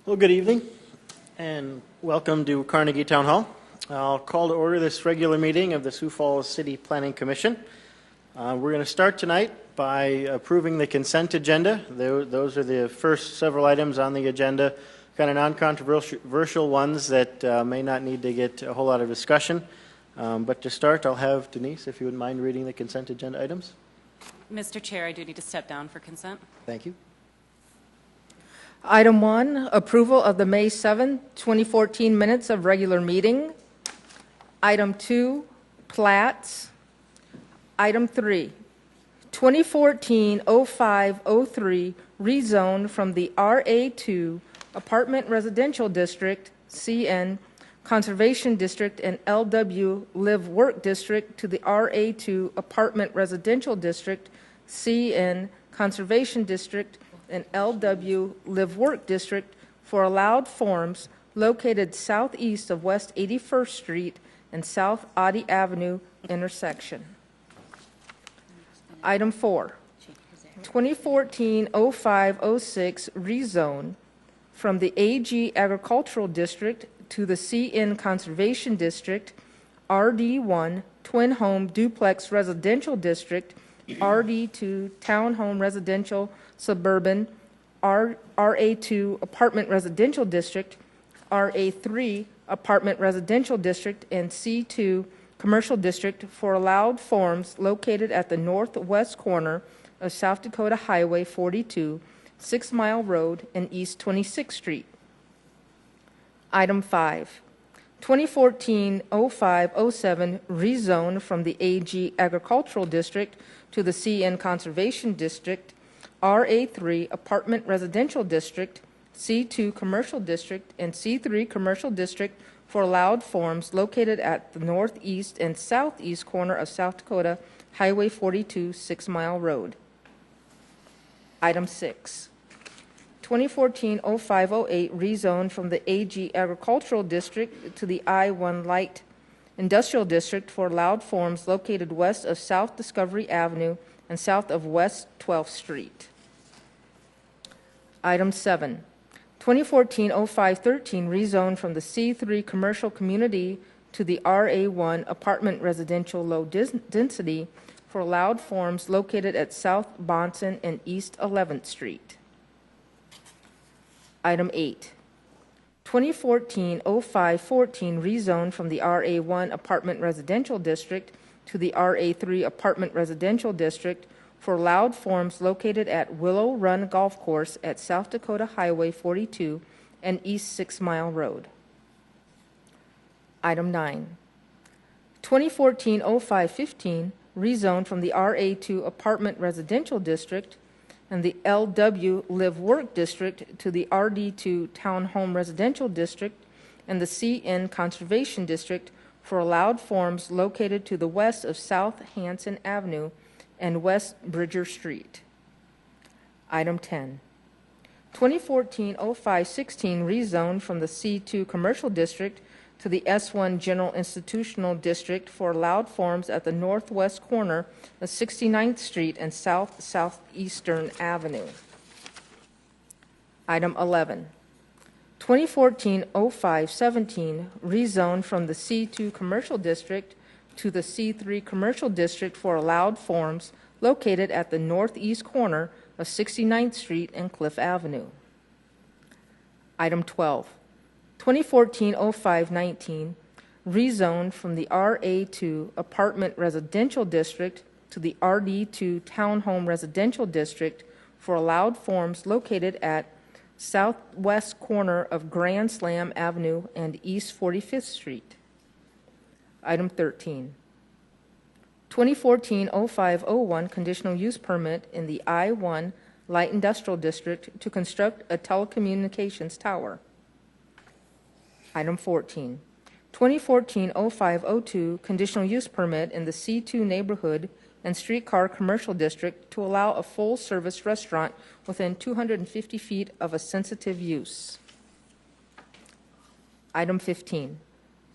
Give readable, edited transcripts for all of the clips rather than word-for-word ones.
Well, good evening and welcome to Carnegie Town Hall. I'll call to order this regular meeting of the Sioux Falls City Planning Commission. We're going to start tonight by approving the consent agenda. Those are the first several items on the agenda, kind of non-controversial ones that may not need to get a whole lot of discussion. But to start, I'll have Denise, if you wouldn't mind reading the consent agenda items. Mr. Chair, I do need to step down for consent. Thank you. Item 1, approval of the May 7, 2014 minutes of regular meeting. Item 2, plats. Item 3, 2014-0503 rezone from the RA2 Apartment Residential District, CN, Conservation District, and LW Live Work District to the RA2 Apartment Residential District, CN, Conservation District, and LW Live Work District for allowed forms located southeast of West 81st Street and South Oddie Avenue intersection. Item 4, 2014-0506 rezone from the AG Agricultural District to the CN Conservation District, RD1 Twin Home Duplex Residential District, RD2 Townhome Residential Suburban, RA2 Apartment Residential District, RA3 Apartment Residential District, and C2 Commercial District for allowed forms located at the northwest corner of South Dakota Highway 42, 6 Mile Road, and East 26th Street. Item 5, 2014-0507 rezone from the AG Agricultural District to the CN Conservation District, RA3 Apartment Residential District, C2 Commercial District, and C3 Commercial District for allowed forms located at the northeast and southeast corner of South Dakota Highway 42, 6 Mile Road. Item 6, 2014-0508 rezone from the AG Agricultural District to the I-1 Light Industrial District for allowed forms located west of South Discovery Avenue and south of West 12th Street. Item 7, 2014-0513 rezone from the C3 Commercial Community to the RA1 Apartment Residential Low Density for allowed forms located at South Bonson and East 11th Street. Item 8, 2014-0514 rezone from the RA1 Apartment Residential District to the RA3 Apartment Residential District for allowed forms located at Willow Run Golf Course at South Dakota Highway 42 and East 6 Mile Road. Item 9, 2014-0515 rezone from the RA2 Apartment Residential District and the LW Live Work District to the RD2 Townhome Residential District and the CN Conservation District for allowed forms located to the west of South Hanson Avenue and West Bridger Street. Item 10, 2014-0516 rezone from the C2 Commercial District to the S1 General Institutional District for allowed forms at the northwest corner of 69th Street and South Southeastern Avenue. Item 11, 2014-0517 rezone from the C2 Commercial District to the C3 Commercial District for allowed forms located at the northeast corner of 69th Street and Cliff Avenue. Item 12, 2014-0519 rezone from the RA2 Apartment Residential District to the RD2 Townhome Residential District for allowed forms located at southwest corner of Grand Slam Avenue and East 45th Street. Item 13, 2014-0501 conditional use permit in the I-1 Light Industrial District to construct a telecommunications tower. Item 14, 2014-0502 conditional use permit in the C2 Neighborhood and Streetcar Commercial District to allow a full-service restaurant within 250 feet of a sensitive use. Item 15,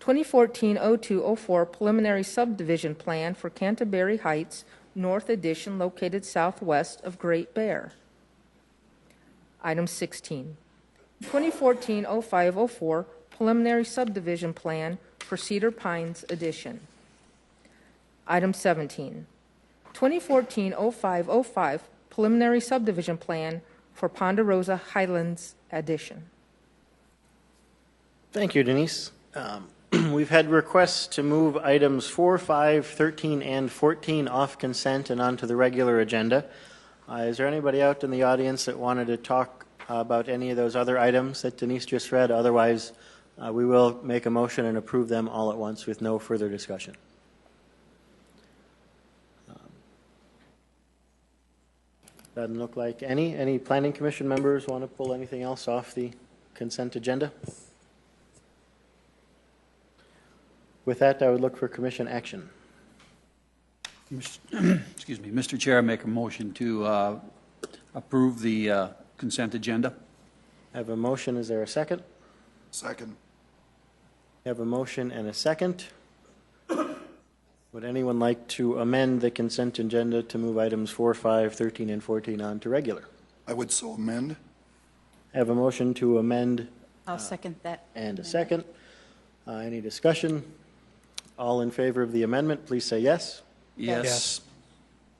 2014-0204 preliminary subdivision plan for Canterbury Heights North Addition located southwest of Great Bear. Item 16, 2014-0504 preliminary subdivision plan for Cedar Pines addition. Item 17, 2014-0505 preliminary subdivision plan for Ponderosa Highlands addition. Thank you, Denise. We've had requests to move items 4, 5, 13, and 14 off consent and onto the regular agenda. Is there anybody out in the audience that wanted to talk about any of those other items that Denise just read? Otherwise, we will make a motion and approve them all at once with no further discussion. Doesn't look like any. Any Planning Commission members want to pull anything else off the consent agenda? With that, I would look for Commission action. Excuse me, Mr. Chair, I make a motion to approve the consent agenda. I have a motion. Is there a second? Second. I have a motion and a second. Would anyone like to amend the consent agenda to move items 4, 5, 13, and 14 on to regular? I would so amend. I have a motion to amend I'll second that. and a second. Any discussion? All in favor of the amendment, please say yes. Yes.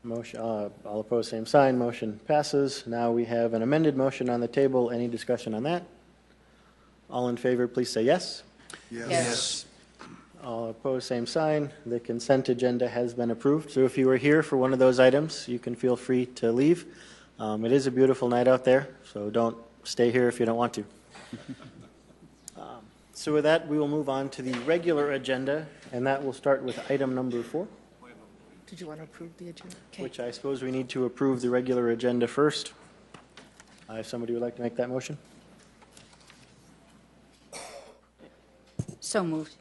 Motion, all opposed, same sign. Motion passes. Now we have an amended motion on the table. Any discussion on that? All in favor, please say yes. Yes. All opposed, same sign. The consent agenda has been approved. So if you were here for one of those items, you can feel free to leave. It is a beautiful night out there, so don't stay here if you don't want to. So with that, we will move on to the regular agenda, and that will start with item number 4. Did you want to approve the agenda? Okay. Which I suppose we need to approve the regular agenda first. If somebody would like to make that motion. So moved.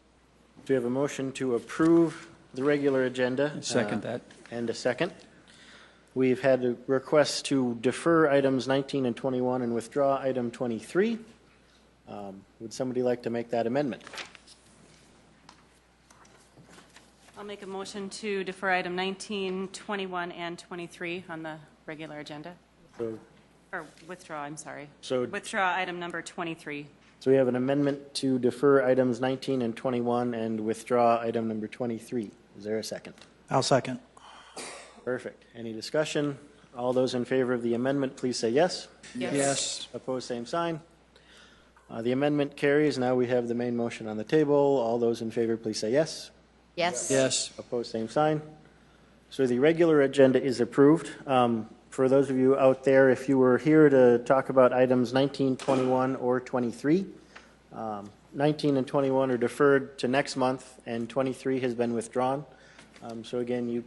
Do we have a motion to approve the regular agenda? Second that. And a second. We've had a request to defer items 19 and 21 and withdraw item 23. Would somebody like to make that amendment? I'll make a motion to defer item 19, 21, and 23 on the regular agenda. So, Or withdraw, I'm sorry. So- Withdraw item number 23. so we have an amendment to defer items 19 and 21 and withdraw item number 23. Is there a second? I'll second. Perfect. Any discussion? All those in favor of the amendment, please say yes. Yes. Opposed, same sign. The amendment carries. Now we have the main motion on the table. All those in favor, please say yes. Yes. Yes. Opposed, same sign. So the regular agenda is approved. For those of you out there, if you were here to talk about items 19, 21, or 23, 19 and 21 are deferred to next month, and 23 has been withdrawn. So again, you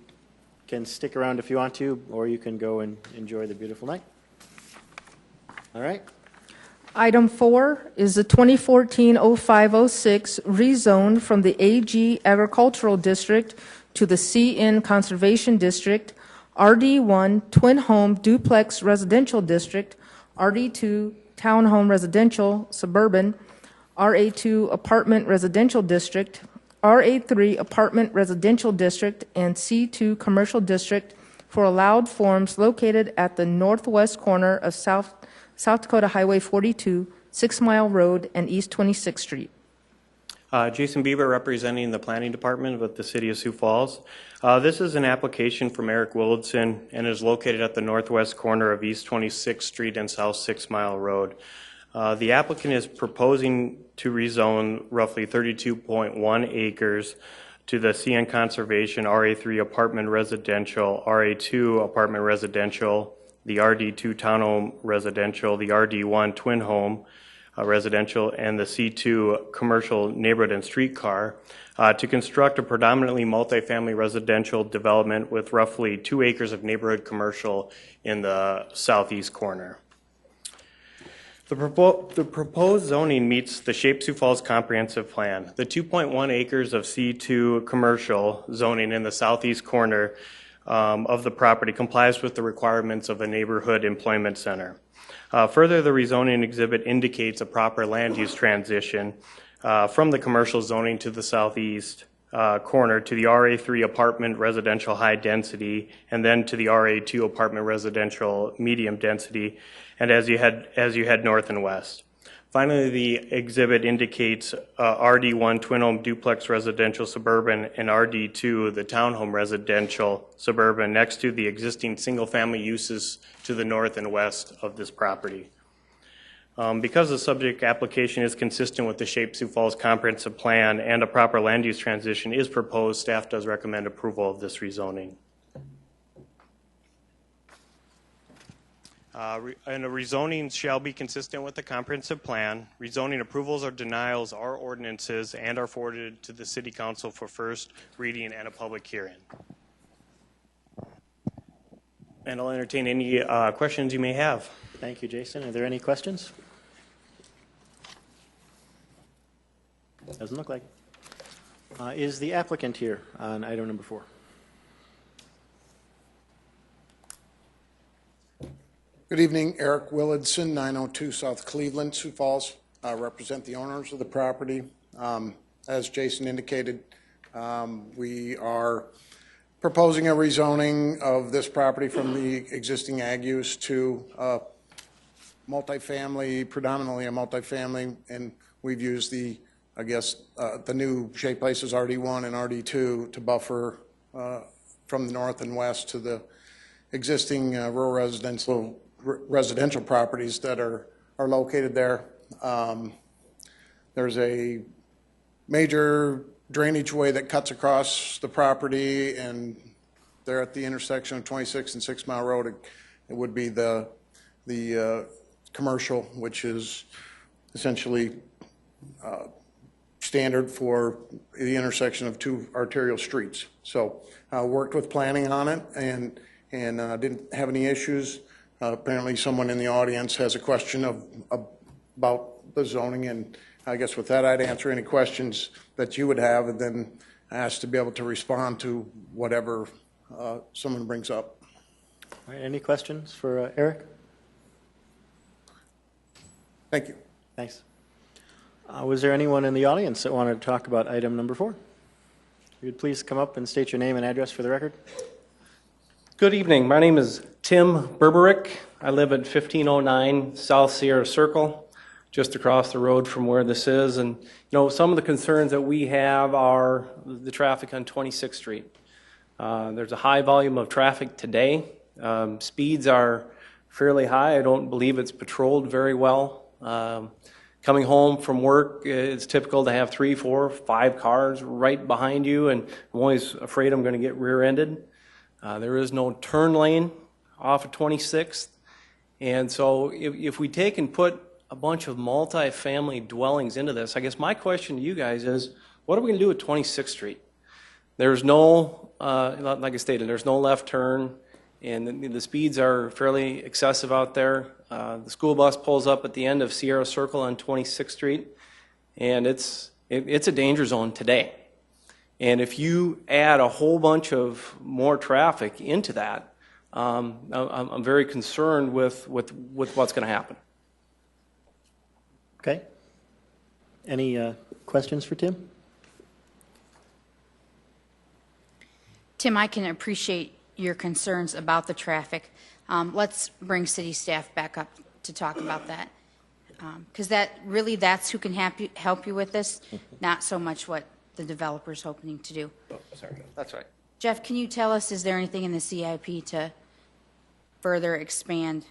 can stick around if you want to, or you can go and enjoy the beautiful night. All right. Item 4 is the 2014-0506 rezone from the AG Agricultural District to the CN Conservation District, RD1 Twin Home Duplex Residential District, RD2 Townhome Residential Suburban, RA2 Apartment Residential District, RA3 Apartment Residential District, and C2 Commercial District for allowed forms located at the northwest corner of South Dakota Highway 42, 6 Mile Road, and East 26th Street. Jason Bieber, representing the Planning Department with the City of Sioux Falls. This is an application from Eric Willardson and is located at the northwest corner of East 26th Street and South 6 Mile Road. The applicant is proposing to rezone roughly 32.1 acres to the CN Conservation RA3 Apartment Residential, RA2 Apartment Residential, the RD2 Townhome Residential, the RD1 Twin Home Residential, and the C2 Commercial Neighborhood and Streetcar to construct a predominantly multifamily residential development with roughly 2 acres of neighborhood commercial in the southeast corner. The proposed zoning meets the Shape Sioux Falls Comprehensive Plan. The 2.1 acres of C2 commercial zoning in the southeast corner of the property complies with the requirements of a neighborhood employment center. Further, the rezoning exhibit indicates a proper land use transition from the commercial zoning to the southeast corner to the RA3 apartment residential high density, and then to the RA2 apartment residential medium density, and as you head north and west. Finally, the exhibit indicates RD1 twin home duplex residential suburban and RD2 the townhome residential suburban next to the existing single family uses to the north and west of this property. Because the subject application is consistent with the Shape Sioux Falls Comprehensive Plan and a proper land use transition is proposed, staff does recommend approval of this rezoning. And a rezoning shall be consistent with the comprehensive plan. Rezoning approvals or denials are ordinances and are forwarded to the City Council for first reading and a public hearing. And I'll entertain any questions you may have. Thank you, Jason. Are there any questions? Doesn't look like. Is the applicant here on item number 4? Good evening, Eric Willardson, 902 South Cleveland, Sioux Falls. I represent the owners of the property. As Jason indicated, we are proposing a rezoning of this property from the existing ag use to multifamily, predominantly a multifamily, and we've used the new Shape Places RD1 and RD2 to buffer from the north and west to the existing rural residential properties that are located there. There's a major drainage way that cuts across the property, and there at the intersection of 26 and 6 Mile Road, it would be the commercial, which is essentially standard for the intersection of 2 arterial streets. So I worked with planning on it and didn't have any issues. Apparently someone in the audience has a question about the zoning, and I guess with that I'd answer any questions that you would have and then ask to be able to respond to whatever someone brings up. All right, any questions for Eric? Thank you. Thanks. Was there anyone in the audience that wanted to talk about item number 4? If you'd please come up and state your name and address for the record. Good evening. My name is Tim Berberick. I live at 1509 South Sierra Circle, just across the road from where this is. And, you know, some of the concerns that we have are the traffic on 26th Street. There's a high volume of traffic today. Speeds are fairly high. I don't believe it's patrolled very well. Coming home from work, it's typical to have 3, 4, 5 cars right behind you, and I'm always afraid I'm going to get rear-ended. There is no turn lane off of 26th, and so if we take and put a bunch of multi-family dwellings into this, I guess my question to you guys is, what are we going to do with 26th Street? There's no, like I stated, there's no left turn, and the speeds are fairly excessive out there. The school bus pulls up at the end of Sierra Circle on 26th Street, and it's a danger zone today. And if you add a whole bunch of more traffic into that, I'm very concerned with what's going to happen. Okay. Any questions for Tim? Tim, I can appreciate your concerns about the traffic. Let's bring city staff back up to talk about that. Because that's who can help you with this, not so much what the developer's hoping to do. Oh, sorry. That's right. Jeff, can you tell us, is there anything in the CIP to further expand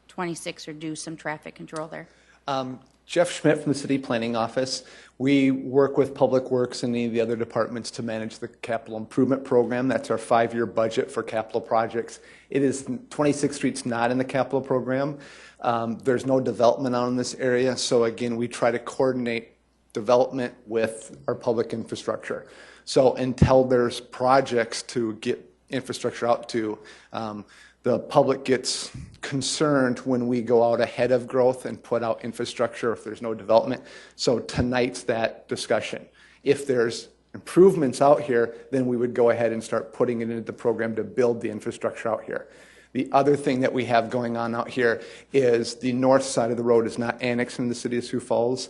26 or do some traffic control there? Jeff Schmidt from the City Planning Office. We work with Public Works and any of the other departments to manage the capital improvement program. That's our 5-year budget for capital projects. 26th Street's not in the capital program. There's no development out in this area, so again, we try to coordinate development with our public infrastructure. So until there's projects to get infrastructure out to, the public gets concerned when we go out ahead of growth and put out infrastructure if there's no development. So tonight's that discussion. If there's improvements out here, then we would go ahead and start putting it into the program to build the infrastructure out here. The other thing that we have going on out here is the north side of the road is not annexed in the city of Sioux Falls.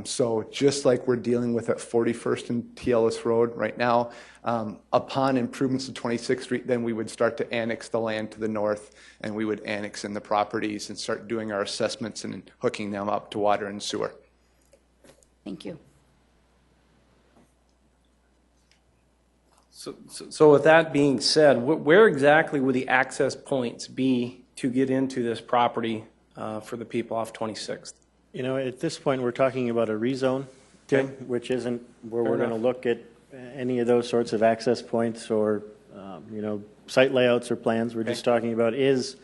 So just like we're dealing with at 41st and TLS Road right now, upon improvements to 26th Street, then we would start to annex the land to the north, and we would annex in the properties and start doing our assessments and hooking them up to water and sewer. Thank you. So with that being said, where exactly would the access points be to get into this property for the people off 26th? You know, at this point, we're talking about a rezone, Tim, which isn't where we're going to look at any of those sorts of access points or, you know, site layouts or plans. We're just talking about is,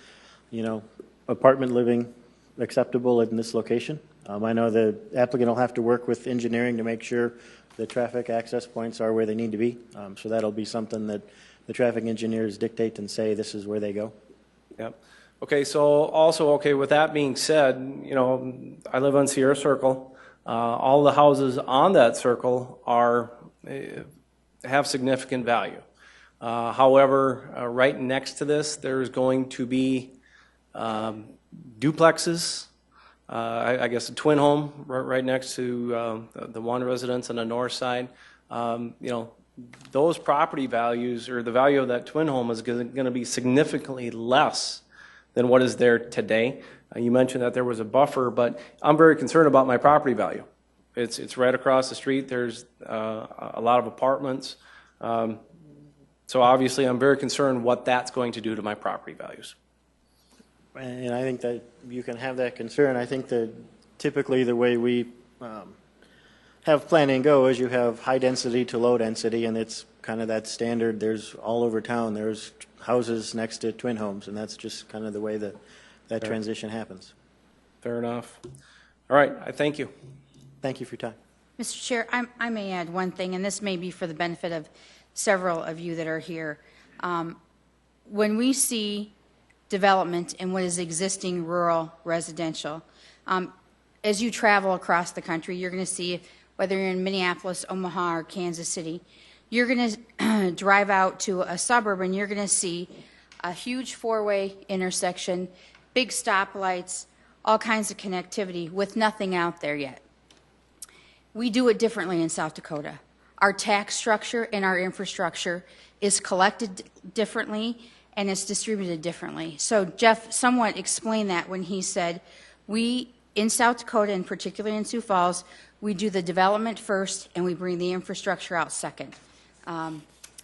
you know, apartment living acceptable in this location? I know the applicant will have to work with engineering to make sure the traffic access points are where they need to be. So that'll be something that the traffic engineers dictate and say this is where they go. Yep. Okay, so also, okay, with that being said, you know, I live on Sierra Circle. All the houses on that circle are have significant value. However, right next to this, there's going to be duplexes, I guess a twin home right next to the one residence on the north side. You know, those property values or the value of that twin home is going to be significantly less than what is there today. You mentioned that there was a buffer, but I'm very concerned about my property value. It's right across the street. There's a lot of apartments. So obviously I'm very concerned what that's going to do to my property values. And I think that you can have that concern. I think that typically the way we have planning go is you have high density to low density, and it's kind of that standard. There's all over town, there's houses next to twin homes, and that's just kind of the way that transition happens. Fair enough. All right, I thank you. Thank you for your time. Mr. Chair, I may add one thing, and this may be for the benefit of several of you that are here. When we see development in what is existing rural residential, as you travel across the country, you're going to see, whether you're in Minneapolis, Omaha, or Kansas City, you're going to drive out to a suburb and you're going to see a huge four-way intersection, big stoplights, all kinds of connectivity with nothing out there yet. We do it differently in South Dakota. Our tax structure and our infrastructure is collected differently and it's distributed differently. So Jeff somewhat explained that when he said, we, in South Dakota, and particularly in Sioux Falls, we do the development first and we bring the infrastructure out second.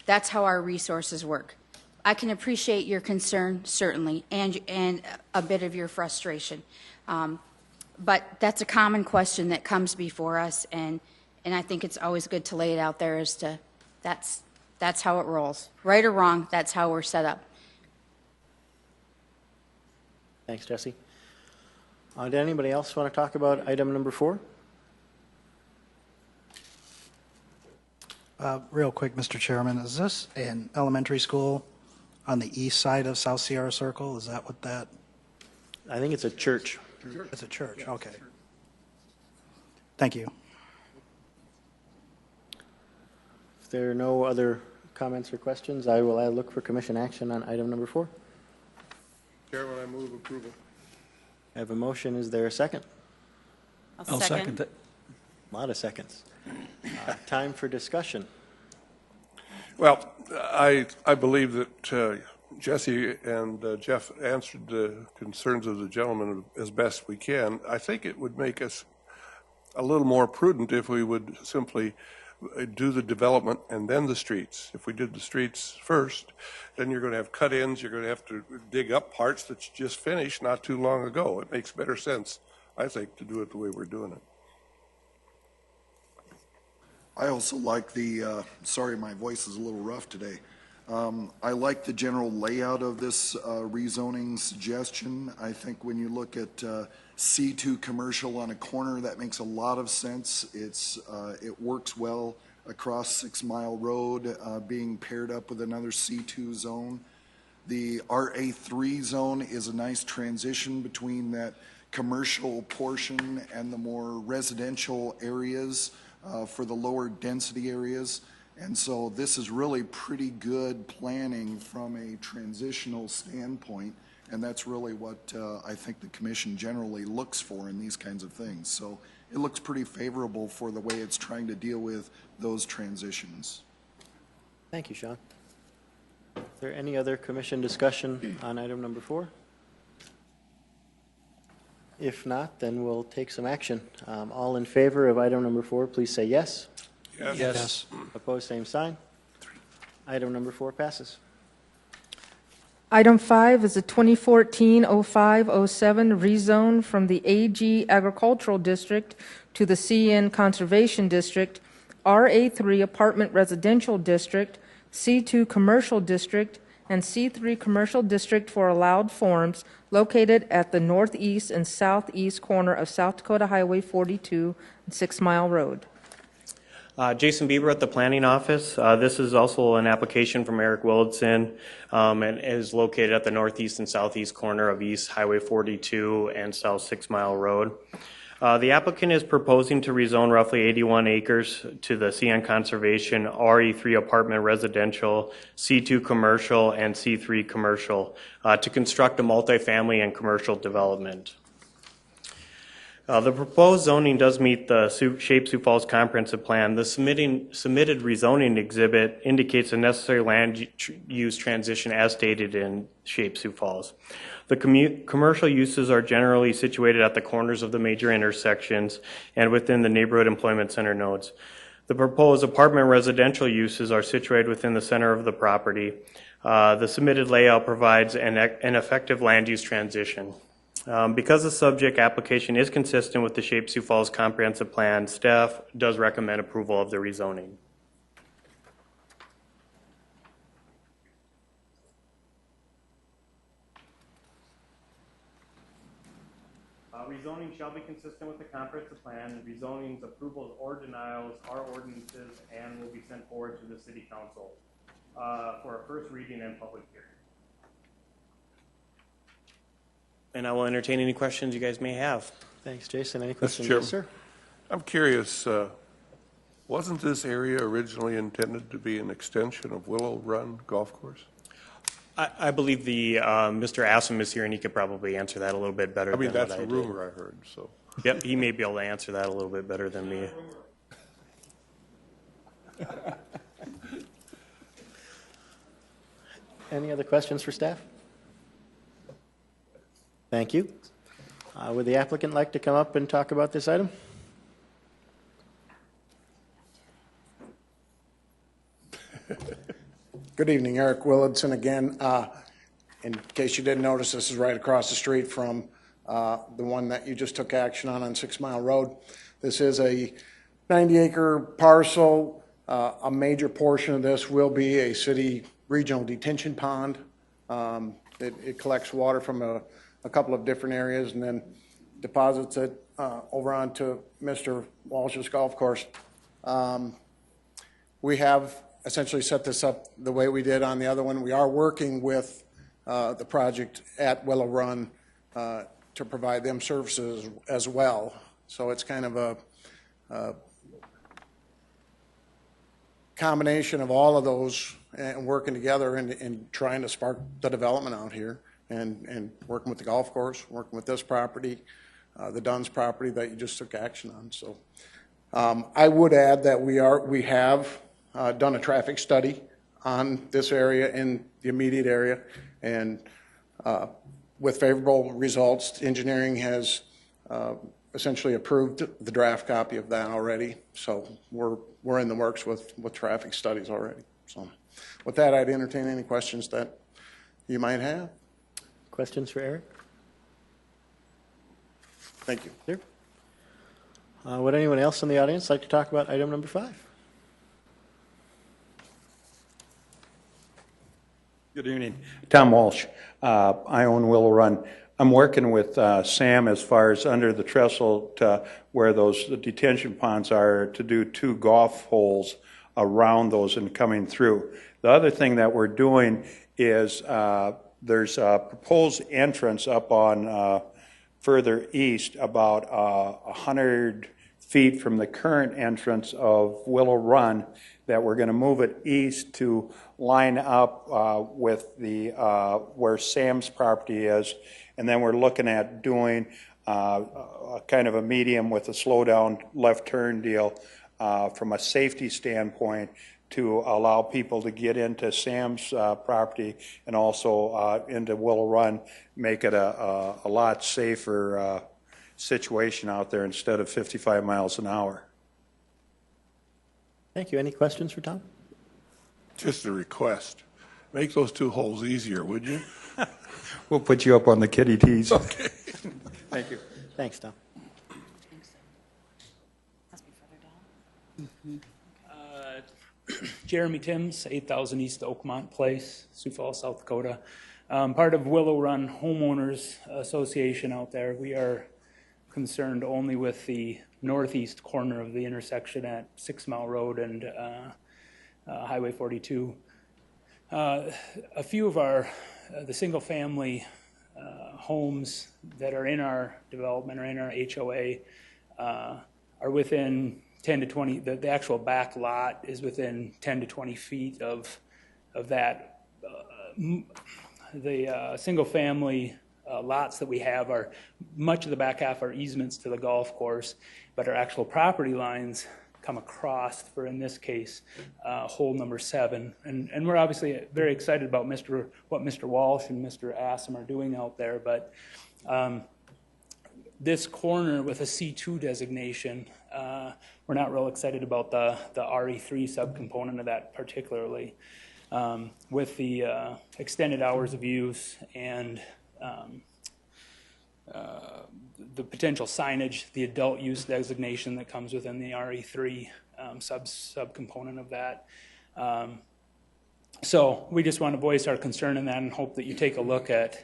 That's how our resources work. I can appreciate your concern, certainly, and a bit of your frustration. But that's a common question that comes before us, and I think it's always good to lay it out there as to that's how it rolls. Right or wrong, that's how we're set up. Thanks, Jesse. Did anybody else want to talk about item number 4? Real quick, Mr. Chairman, is this an elementary school on the east side of South Sierra Circle? Is that what that? I think it's a church. It's a church, okay. Thank you. If there are no other comments or questions, I will look for commission action on item number 4. Chairman, I move approval. I have a motion. Is there a second? I'll second it. A lot of seconds. Time for discussion. Well, I believe that Jesse and Jeff answered the concerns of the gentleman as best we can. I think it would make us a little more prudent if we would simply do the development and then the streets. If we did the streets first, then you're going to have cut-ins, you're going to have to dig up parts that you just finished not too long ago. It makes better sense, I think, to do it the way we're doing it. I also like the, sorry, my voice is a little rough today. I like the general layout of this rezoning suggestion. I think when you look at C2 commercial on a corner, that makes a lot of sense. It works well across 6 Mile Road, being paired up with another C2 zone. The RA3 zone is a nice transition between that commercial portion and the more residential areas for the lower density areas. And so this is really pretty good planning from a transitional standpoint, and that's really what I think the commission generally looks for in these kinds of things. So it looks pretty favorable for the way it's trying to deal with those transitions. Thank you, Sean. Is there any other commission discussion on item number 4? If not, then we'll take some action. All in favor of item number 4, please say yes. Yes. Yes. Opposed, same sign. Item number 4 passes. Item 5 is a 2014-05-07 rezone from the AG Agricultural District to the CN Conservation District, RA3 Apartment Residential District, C2 Commercial District, and C3 Commercial District for allowed forms located at the northeast and southeast corner of South Dakota Highway 42 and 6 Mile Road. Jason Bieber at the Planning Office. This is also an application from Eric Willardson and is located at the northeast and southeast corner of East Highway 42 and South 6 Mile Road. The applicant is proposing to rezone roughly 81 acres to the CN Conservation, RE3 Apartment Residential, C2 Commercial, and C3 Commercial to construct a multifamily and commercial development. The proposed zoning does meet the Shape Sioux Falls Comprehensive Plan. The submitted rezoning exhibit indicates a necessary land use transition as stated in Shape Sioux Falls. The commercial uses are generally situated at the corners of the major intersections and within the neighborhood employment center nodes. The proposed apartment residential uses are situated within the center of the property. The submitted layout provides an effective land use transition. Because the subject application is consistent with the Shape Sioux Falls Comprehensive Plan, staff does recommend approval of the rezoning. Rezoning shall be consistent with the comprehensive plan. Rezoning's approvals or denials are ordinances and will be sent forward to the City Council for a first reading and public hearing. And I will entertain any questions you guys may have. Thanks, Jason. Any questions? Chairman. Yes, sir. I'm curious, wasn't this area originally intended to be an extension of Willow Run Golf Course? I believe the Mr. Assam is here, and he could probably answer that a little bit better. I mean, than that's what a I did. rumor I heard, so. Yep, he may be able to answer that a little bit better than me. Any other questions for staff? Thank you. Would the applicant like to come up and talk about this item? Good evening, Eric Willardson again. In case you didn't notice, this is right across the street from the one that you just took action on 6 Mile Road. This is a 90-acre parcel. A major portion of this will be a city regional detention pond. It collects water from a couple of different areas and then deposits it over onto Mr. Walsh's golf course. We have essentially set this up the way we did on the other one. We are working with the project at Willow Run to provide them services as well. So it's kind of a combination of all of those and working together and trying to spark the development out here and working with the golf course, working with this property, the Dunn's property that you just took action on. So I would add that we have done a traffic study on this area in the immediate area, and with favorable results, engineering has essentially approved the draft copy of that already. So we're in the works with traffic studies already. So with that, I'd entertain any questions that you might have. Questions for Eric? Thank you. Sure. Would anyone else in the audience like to talk about item number 5? Good evening. Tom Walsh. I own Willow Run. I'm working with Sam as far as under the trestle to where those detention ponds are to do 2 golf holes around those and coming through. The other thing that we're doing is there's a proposed entrance up on further east about 100 feet from the current entrance of Willow Run, that we're going to move it east to line up with the where Sam's property is, and then we're looking at doing a kind of a medium with a slow down left turn deal from a safety standpoint to allow people to get into Sam's property and also into Willow Run, make it a lot safer situation out there instead of 55 miles an hour. Thank you. Any questions for Tom? Just a request. Make those two holes easier, would you? We'll put you up on the kitty tees. Okay. Thank you. Thanks, Tom. Jeremy Timms, 8,000 East Oakmont Place, Sioux Falls, South Dakota. Part of Willow Run Homeowners Association out there. We are concerned only with the northeast corner of the intersection at 6 Mile Road and Highway 42. A few of the single-family homes that are in our development or in our HOA are within 10 to 20, the actual back lot is within 10 to 20 feet of that. The single-family lots that we have are, much of the back half are easements to the golf course, but our actual property lines come across for, in this case, hole number 7. And we're obviously very excited about what Mr. Walsh and Mr. Assam are doing out there, but this corner with a C2 designation, we're not real excited about the RE3 subcomponent of that particularly. With the extended hours of use and the potential signage, the adult use designation that comes within the RE3 subcomponent of that. So we just want to voice our concern in that and hope that you take a look at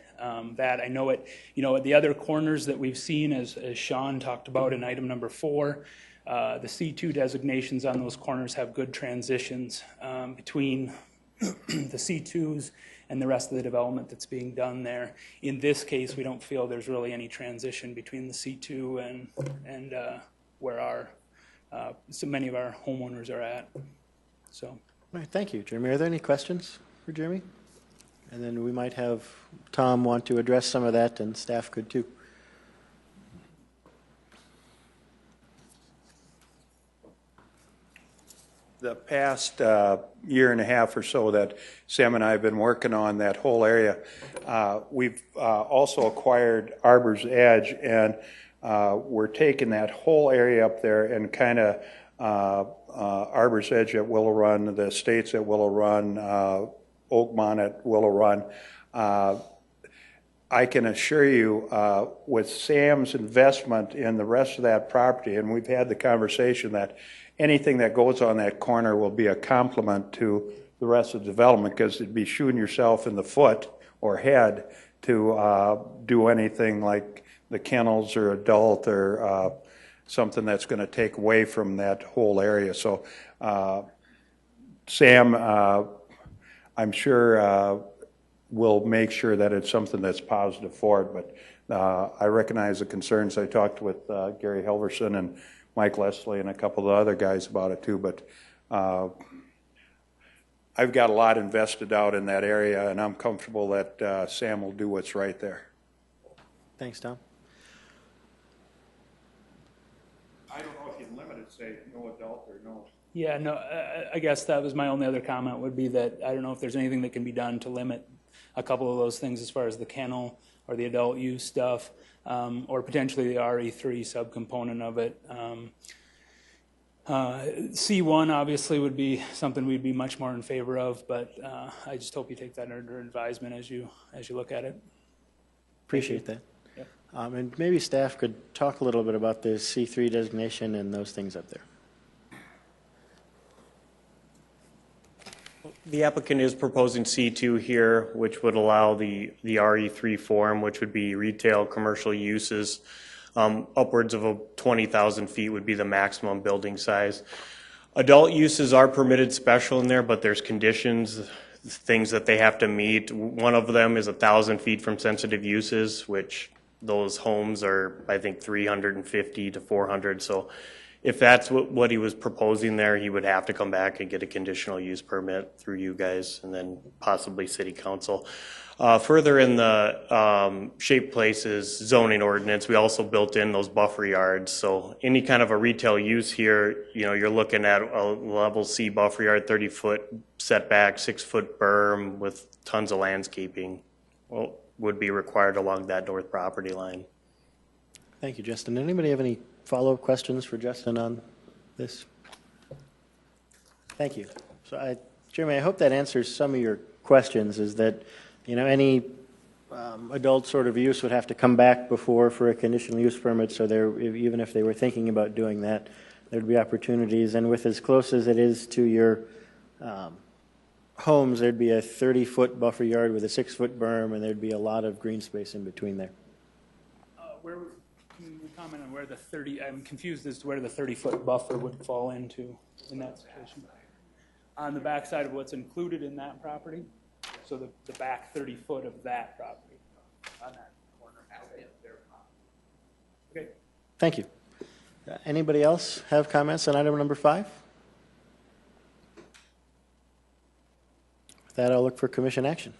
that. I know it, the other corners that we've seen, as Sean talked about in item number 4, the C2 designations on those corners have good transitions between the C2s and the rest of the development that's being done there. In this case, we don't feel there's really any transition between the C2 and where so many of our homeowners are at. So. All right, thank you, Jeremy. Are there any questions for Jeremy? And then we might have Tom want to address some of that, and staff could too. The past year and a half or so that Sam and I have been working on that whole area, we've also acquired Arbor's Edge, and we're taking that whole area up there and kind of Arbor's Edge at Willow Run, the Estates at Willow Run, Oakmont at Willow Run. I can assure you, with Sam's investment in the rest of that property, and we've had the conversation that anything that goes on that corner will be a complement to the rest of the development, because it'd be shooting yourself in the foot or head to do anything like the kennels or adult or something that's going to take away from that whole area. So Sam, I'm sure will make sure that it's something that's positive for it, but I recognize the concerns. I talked with Gary Helverson and Mike Leslie and a couple of other guys about it too, but I've got a lot invested out in that area, and I'm comfortable that Sam will do what's right there. Thanks, Tom. I don't know if you'd limit it, say no adult or no. Yeah, no, I guess that was my only other comment, would be that I don't know if there's anything that can be done to limit a couple of those things as far as the kennel or the adult use stuff, or potentially the RE3 subcomponent of it. C1 obviously would be something we'd be much more in favor of, but I just hope you take that under advisement as you look at it. Appreciate that. Yep. And maybe staff could talk a little bit about the C3 designation and those things up there. The applicant is proposing C2 here, which would allow the RE3 form, which would be retail commercial uses. Upwards of 20,000 feet would be the maximum building size. Adult uses are permitted special in there, but there's conditions, things that they have to meet. One of them is 1,000 feet from sensitive uses, which those homes are, I think, 350 to 400. So if that's what he was proposing there, he would have to come back and get a conditional use permit through you guys and then possibly city council. Further in the shaped places zoning ordinance, we also built in those buffer yards. So any kind of a retail use here, you're looking at a level C buffer yard, 30-foot setback, 6-foot berm with tons of landscaping. Well, would be required along that north property line. Thank you, Justin. Anybody have any follow-up questions for Justin on this? Thank you. So, Jeremy, I hope that answers some of your questions, is that, any adult sort of use would have to come back before for a conditional use permit, so even if they were thinking about doing that, there'd be opportunities. And with as close as it is to your homes, there'd be a 30-foot buffer yard with a 6-foot berm, and there'd be a lot of green space in between there. Can you comment on where the 30, I'm confused as to where the 30-foot buffer would fall into in that situation. On the back side of what's included in that property? So the back 30 foot of that property on that corner. Okay. Thank you. Anybody else have comments on item number 5? With that, I'll look for commission action.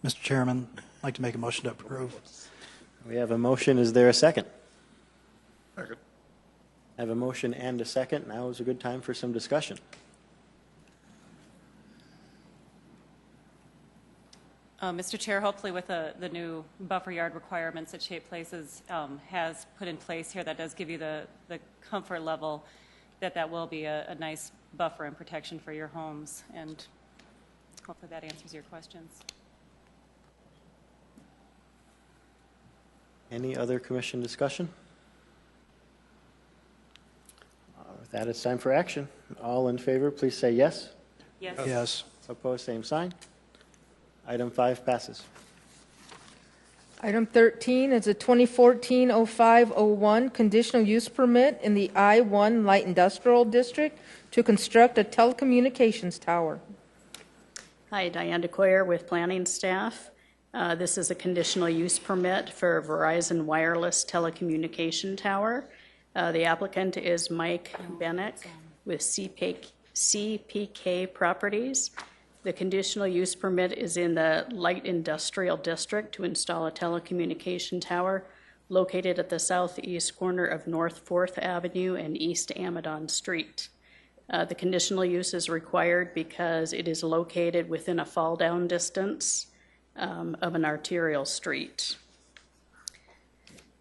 Mr. Chairman, I'd like to make a motion to approve. We have a motion. Is there a second? Second. I have a motion and a second. Now is a good time for some discussion. Mr. Chair, hopefully with the new buffer yard requirements that Shaped Places has put in place here, that does give you the comfort level that will be a nice buffer and protection for your homes, and hopefully that answers your questions. Any other commission discussion? With that, it's time for action. All in favor, please say yes. Yes. Yes. Opposed, same sign. Item 5 passes. Item 13 is a 2014-0501 conditional use permit in the I-1 Light Industrial District to construct a telecommunications tower. Hi, Diane DeCoyer with planning staff. This is a conditional use permit for Verizon wireless telecommunication tower. The applicant is Mike Bennick with CPK Properties. The conditional use permit is in the light industrial district to install a telecommunication tower located at the southeast corner of North 4th Avenue and East Amadon Street. The conditional use is required because it is located within a fall-down distance of an arterial street.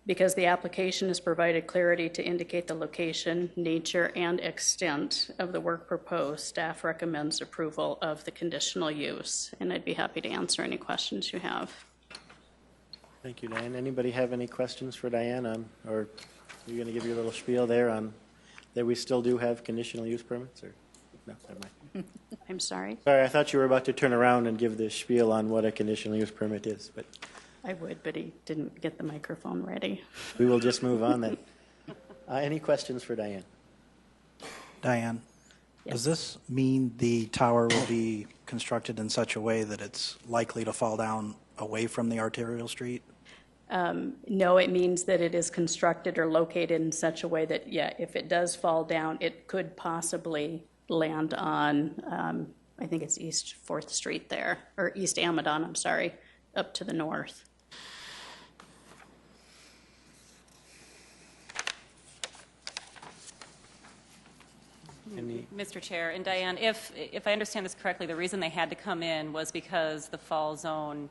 Because the application has provided clarity to indicate the location, nature, and extent of the work proposed, staff recommends approval of the conditional use, and I'd be happy to answer any questions you have. Thank you, Diane. Anybody have any questions for Diane on, or are you going to give your little spiel there on that we still do have conditional use permits, or no? Never mind. I'm sorry? Sorry, I thought you were about to turn around and give the spiel on what a conditional use permit is, but I would, but he didn't get the microphone ready. we will just move on then. Any questions for Diane? Diane, Yes. does this mean the tower will be constructed in such a way that it's likely to fall down away from the arterial street? No, it means that it is constructed or located in such a way that, yeah, if it does fall down, it could possibly land on, I think it's East 4th Street there, or East Amadon, I'm sorry, up to the north. Mr. Chair, and Diane, if I understand this correctly, the reason they had to come in was because the fall zone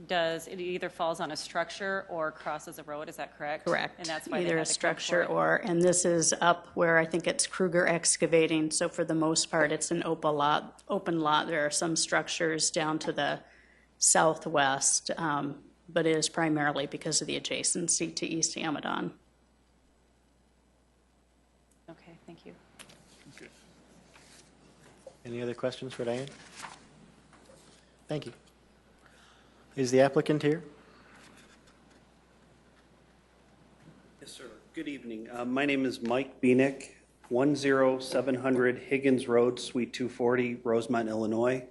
it either falls on a structure or crosses a road, is that correct? Correct. And that's why Either they a had to come structure forward. and this is up where I think it's Kruger Excavating, so for the most part, it's an open lot. There are some structures down to the southwest, but it is primarily because of the adjacency to East Amadon. Okay, thank you. Any other questions for Diane? Thank you. Is the applicant here? Yes, sir. Good evening. My name is Mike Bienick, 10700 Higgins Road, Suite 240, Rosemont, Illinois.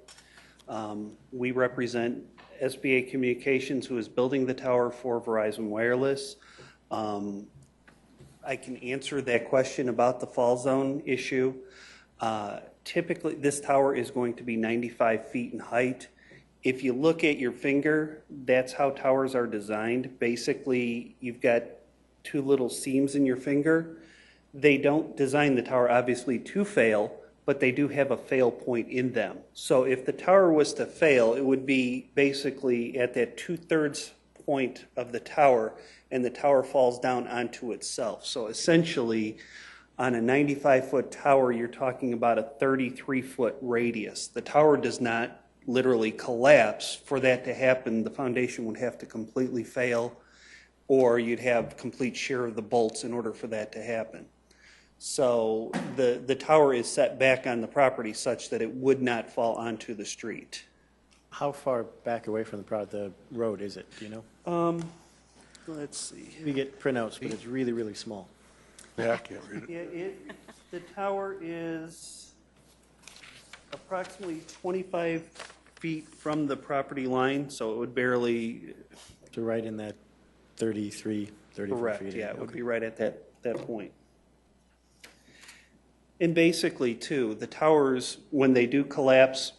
We represent SBA Communications, who is building the tower for Verizon Wireless. I can answer that question about the fall zone issue. Typically, this tower is going to be 95 feet in height. If you look at your finger, that's how towers are designed. Basically, you've got two little seams in your finger. They don't design the tower, obviously, to fail, but they do have a fail point in them. So if the tower was to fail, it would be basically at that 2/3 point of the tower, and the tower falls down onto itself. So essentially, on a 95-foot tower, you're talking about a 33-foot radius. The tower does not literally collapse. For that to happen, the foundation would have to completely fail, or you'd have complete shear of the bolts in order for that to happen. So the tower is set back on the property such that it would not fall onto the street. How far back away from the road is it? Do you know? Let's see. We get printouts, but it's really, really small. Yeah, I can't read it. Yeah, the tower is approximately 25 feet from the property line, so it would barely. So right in that 33, 34 Correct, feet. yeah, it would be right at that point. And basically, too, the towers, when they do collapse,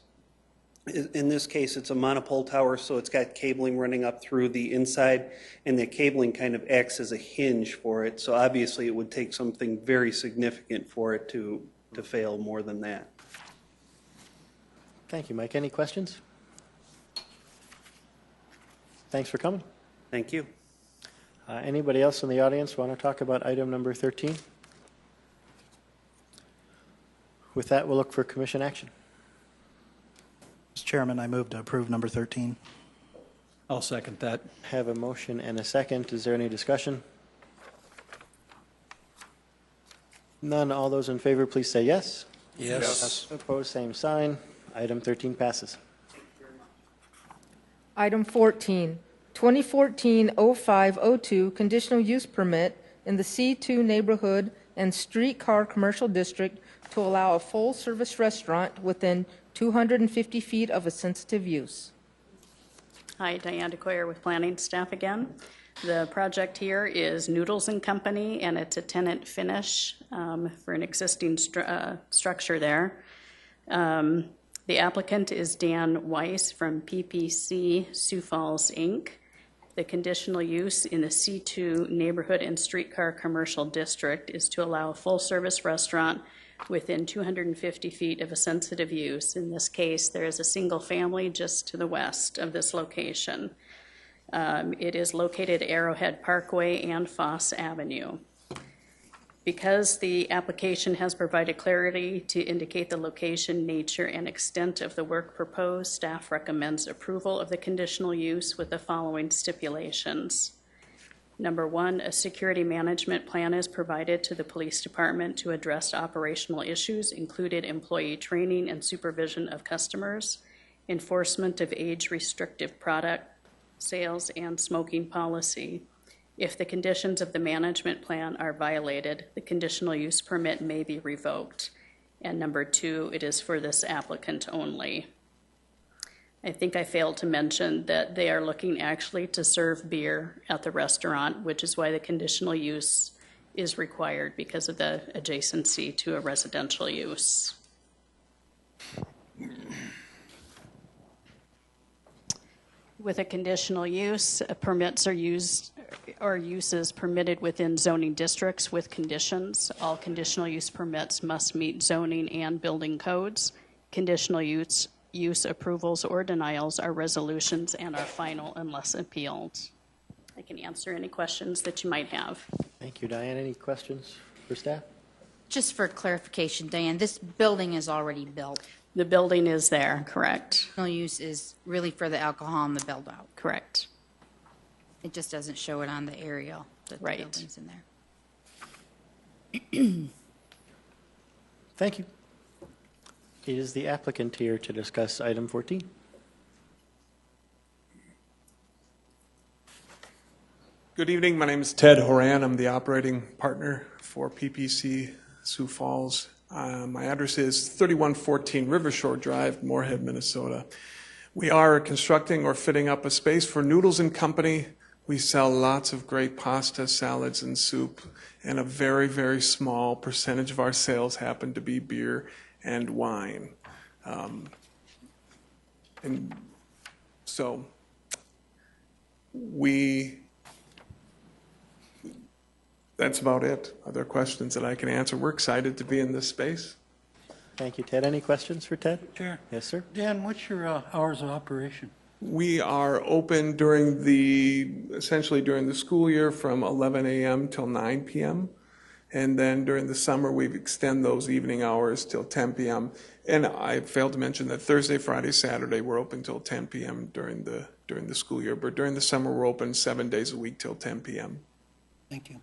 in this case, it's a monopole tower, so it's got cabling running up through the inside, and the cabling kind of acts as a hinge for it. So obviously, it would take something very significant for it to fail more than that. Thank you, Mike. Any questions? Thanks for coming. Thank you. Anybody else in the audience want to talk about item number 13? With that, we'll look for commission action. Mr. Chairman, I move to approve number 13. I'll second that. Have a motion and a second. Is there any discussion? None. All those in favor, please say yes. Yes. Opposed, same sign. Item 13 passes. Item 14, 2014-0502, conditional use permit in the C2 neighborhood and streetcar commercial district to allow a full-service restaurant within 250 feet of a sensitive use. Hi, Diane DeCoyer with planning staff again. The project here is Noodles and Company, and it's a tenant finish for an existing structure there. The applicant is Dan Weiss from PPC Sioux Falls, Inc. The conditional use in the C2 neighborhood and streetcar commercial district is to allow a full-service restaurant within 250 feet of a sensitive use. In this case, there is a single family just to the west of this location. It is located at Arrowhead Parkway and Foss Avenue. Because the application has provided clarity to indicate the location, nature, and extent of the work proposed, staff recommends approval of the conditional use with the following stipulations. Number one, a security management plan is provided to the police department to address operational issues, including employee training and supervision of customers, enforcement of age-restrictive product sales, and smoking policy. If the conditions of the management plan are violated, the conditional use permit may be revoked. And number two, it is for this applicant only. I think I failed to mention that they are looking actually to serve beer at the restaurant, which is why the conditional use is required because of the adjacency to a residential use. With a conditional use, permits are used or uses permitted within zoning districts with conditions. All conditional use permits must meet zoning and building codes. Conditional use approvals or denials are resolutions and are final unless appealed. I can answer any questions that you might have. Thank you, Diane. Any questions for staff? Just for clarification, Diane, this building is already built. The building is there, correct? No use is really for the alcohol and the build-out. Correct. It just doesn't show it on the aerial that Right. the building's in there. Thank you. It is the applicant here to discuss item 14. Good evening. My name is Ted Horan. I'm the operating partner for PPC Sioux Falls. My address is 3114 Rivershore Drive, Moorhead, Minnesota. We are constructing or fitting up a space for Noodles and Company. We sell lots of great pasta, salads, and soup, and a very, very small percentage of our sales happen to be beer and wine. And so that's about it. Are there questions that I can answer? We're excited to be in this space. Thank you, Ted. Any questions for Ted? Chair. Yes, sir. Dan, what's your hours of operation? We are open essentially during the school year from 11 a.m. till 9 p.m. And then during the summer, we extend those evening hours till 10 p.m. And I failed to mention that Thursday, Friday, Saturday, we're open till 10 p.m. during the school year. But during the summer, we're open 7 days a week till 10 p.m. Thank you.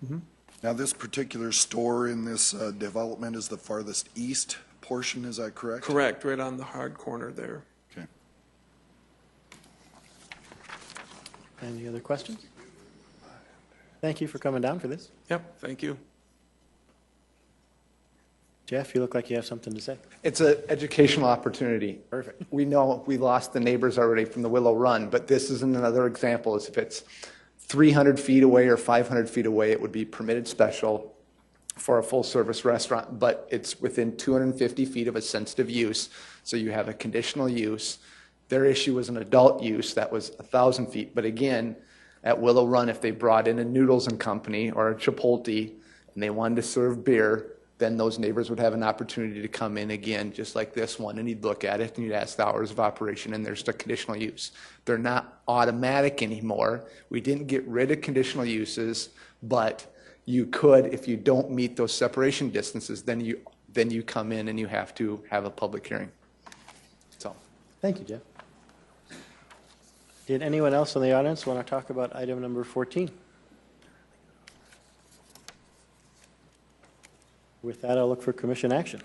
Mm-hmm. Now, this particular store in this development is the farthest east portion, is that correct? Correct, right on the hard corner there. Okay. Any other questions? Thank you for coming down for this. Yep, thank you. Jeff, you look like you have something to say. It's an educational opportunity. Perfect. We know we lost the neighbors already from the Willow Run, but this is another example. If it's 300 feet away or 500 feet away, it would be permitted special for a full-service restaurant, but it's within 250 feet of a sensitive use, so you have a conditional use. Their issue was an adult use that was 1,000 feet, but again, at Willow Run, if they brought in a Noodles and Company or a Chipotle and they wanted to serve beer, then those neighbors would have an opportunity to come in again, just like this one, and you'd look at it and you'd ask the hours of operation, and there's the conditional use. They're not automatic anymore. We didn't get rid of conditional uses, but you could, if you don't meet those separation distances, then you come in and you have to have a public hearing. So, thank you, Jeff. Did anyone else in the audience want to talk about item number 14? With that, I'll look for commission action.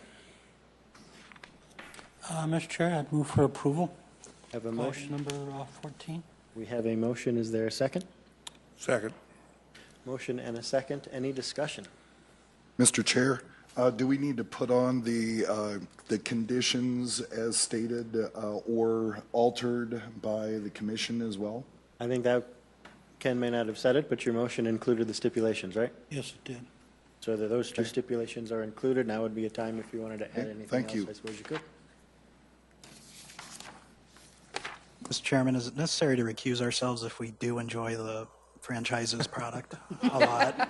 Mr. Chair, I'd move for approval. Have a Item motion. number 14. We have a motion. Is there a second? Second. Motion and a second. Any discussion? Mr. Chair, do we need to put on the conditions as stated or altered by the commission as well? I think that Ken may not have said it, but your motion included the stipulations, right? Yes, it did. So that those two stipulations are included. Now would be a time if you wanted to add anything thank else, you. I suppose you could. Mr. Chairman, is it necessary to recuse ourselves if we do enjoy the franchise's product a lot?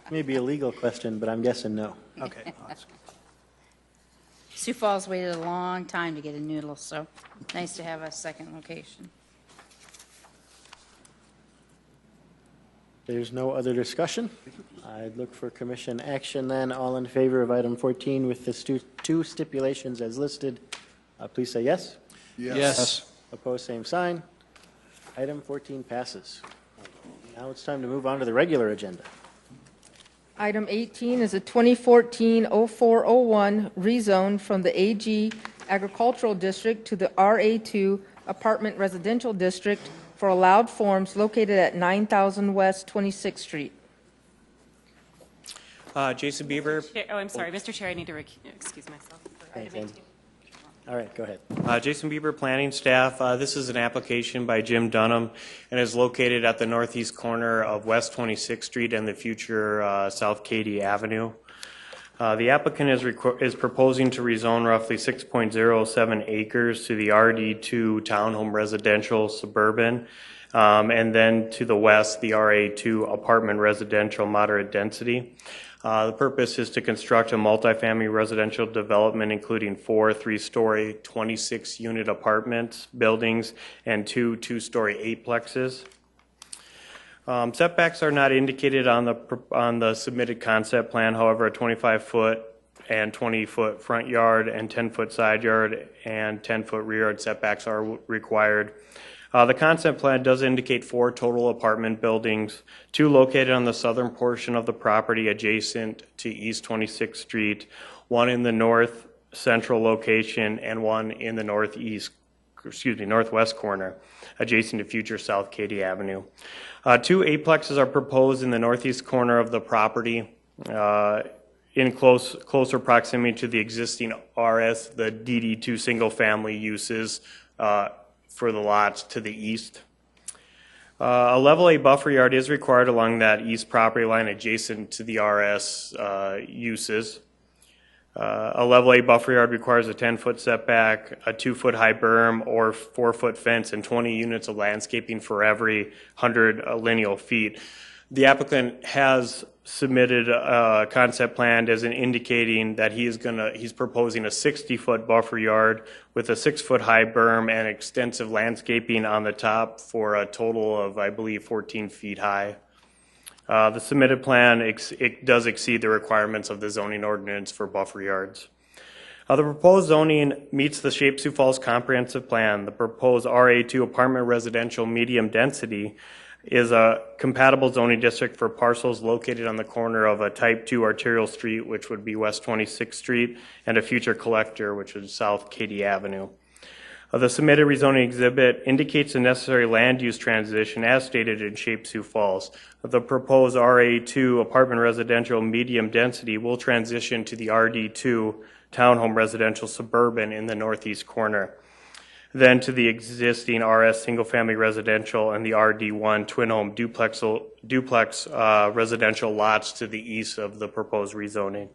Maybe a legal question, but I'm guessing no. Okay. Well, that's good. Sioux Falls waited a long time to get a noodle, so nice to have a second location. There's no other discussion. I'd look for commission action then. All in favor of item 14 with the two stipulations as listed, please say yes. Yes. Opposed, same sign. Item 14 passes. Now it's time to move on to the regular agenda. Item 18 is a 2014-0401 rezone from the AG Agricultural District to the RA2 Apartment Residential District for allowed forms located at 9000 West 26th Street. Jason Bieber. Oh, I'm sorry, Mr. Chair, I need to excuse myself. Thanks, Andy. All right, go ahead. Jason Bieber, planning staff. This is an application by Jim Dunham and is located at the northeast corner of West 26th Street and the future South Katy Avenue. The applicant is proposing to rezone roughly 6.07 acres to the RD2 townhome residential suburban, and then to the west, the RA2 apartment residential moderate density. The purpose is to construct a multifamily residential development including 4 3-story, 26-unit apartments, buildings, and 2 2-story eightplexes. Setbacks are not indicated on the submitted concept plan. However, a 25-foot and 20-foot front yard and 10-foot side yard and 10-foot rear yard setbacks are required. The concept plan does indicate 4 total apartment buildings, 2 located on the southern portion of the property adjacent to East 26th Street, 1 in the north central location, and 1 in the northwest corner, adjacent to future South Katy Avenue. 2 eightplexes are proposed in the northeast corner of the property, in closer proximity to the existing RS, the DD2 single-family uses for the lots to the east. A level A buffer yard is required along that east property line adjacent to the RS uses. A level A buffer yard requires a 10-foot setback, a 2-foot high berm or 4-foot fence, and 20 units of landscaping for every 100 lineal feet. The applicant has submitted a concept plan as indicating that he's proposing a 60-foot buffer yard with a 6-foot high berm and extensive landscaping on the top for a total of, I believe, 14 feet high. The submitted plan it does exceed the requirements of the zoning ordinance for buffer yards. The proposed zoning meets the Sioux Falls Comprehensive Plan. The proposed RA2 apartment residential medium density is a compatible zoning district for parcels located on the corner of a Type 2 arterial street, which would be West 26th Street, and a future collector, which is South Katy Avenue. The submitted rezoning exhibit indicates the necessary land use transition as stated in Sioux Falls. The proposed RA2 apartment residential medium density will transition to the RD2 townhome residential suburban in the northeast corner, then to the existing RS single-family residential and the RD1 twin-home duplex residential lots to the east of the proposed rezoning.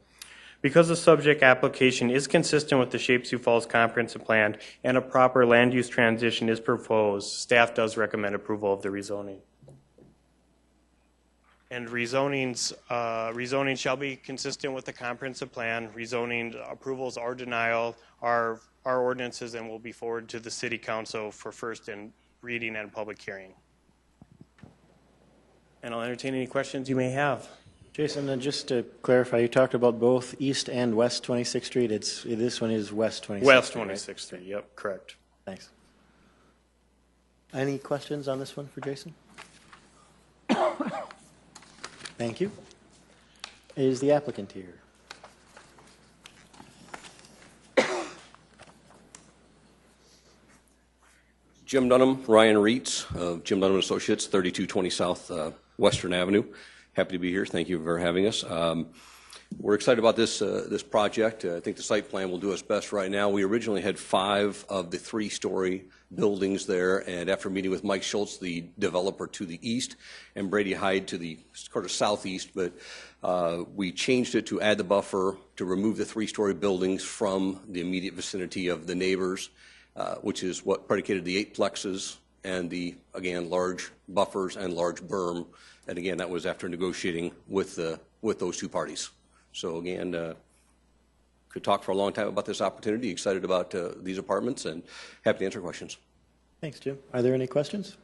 Because the subject application is consistent with the Sioux Falls Comprehensive Plan and a proper land use transition is proposed, staff does recommend approval of the rezoning. And rezoning shall be consistent with the comprehensive plan. Rezoning approvals or denial are ordinances and will be forwarded to the City Council for first reading and public hearing. And I'll entertain any questions you may have. Jason, and just to clarify, you talked about both East and West 26th Street. This one is West 26th Street. West 26th Street, yep, correct. Thanks. Any questions on this one for Jason? Thank you. Is the applicant here? Jim Dunham, Ryan Reitz of Jim Dunham Associates, 3220 South Western Avenue. Happy to be here. Thank you for having us. We're excited about this project. I think the site plan will do us best right now. We originally had 5 of the 3-story buildings there, and after meeting with Mike Schultz, the developer, to the east, and Brady Hyde to the sort of southeast, but we changed it to add the buffer to remove the 3-story buildings from the immediate vicinity of the neighbors, which is what predicated the 8 plexes and the, again, large buffers and large berm. And again, that was after negotiating with those 2 parties. So again, could talk for a long time about this opportunity, excited about these apartments, and happy to answer questions. Thanks, Jim. Are there any questions?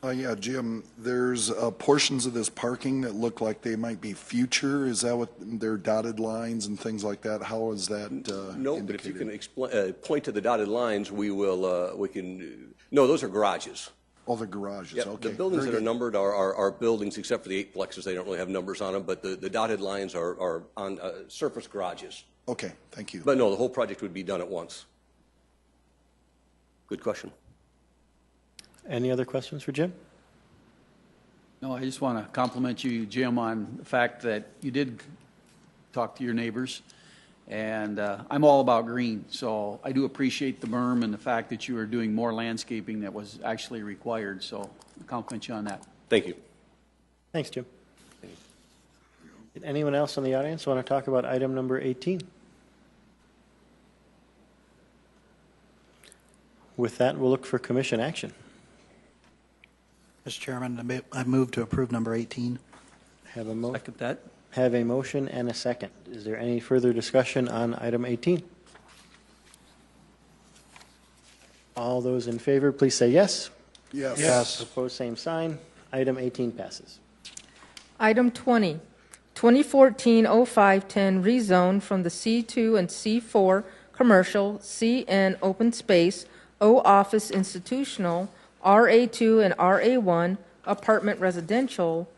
Yeah, Jim, there's portions of this parking that look like they might be future. Is that what they're dotted lines and things like that? How is that No, indicated? but if you can point to the dotted lines, we will, no, those are garages. Oh, the garages, Yep. okay. The buildings Very that are good. numbered are buildings, except for the 8 plexes. They don't really have numbers on them, but the dotted lines are on surface garages. Okay, thank you. But no, the whole project would be done at once. Good question. Any other questions for Jim? No, I just want to compliment you, Jim, on the fact that you did talk to your neighbors. And I'm all about green, so I do appreciate the berm and the fact that you are doing more landscaping that was actually required. So I compliment you on that. Thank you. Thanks, Jim. Did anyone else in the audience want to talk about item number 18? With that, we'll look for commission action. Mr. Chairman, I move to approve number 18. Have a Second that. Have a motion and a second. Is there any further discussion on item 18? All those in favor, please say yes. Yes. Yes. Opposed, same sign. Item 18 passes. Item 20, 2014-0510 rezone from the C2 and C4 commercial, CN open space, O office institutional, RA2 and RA1 apartment residential,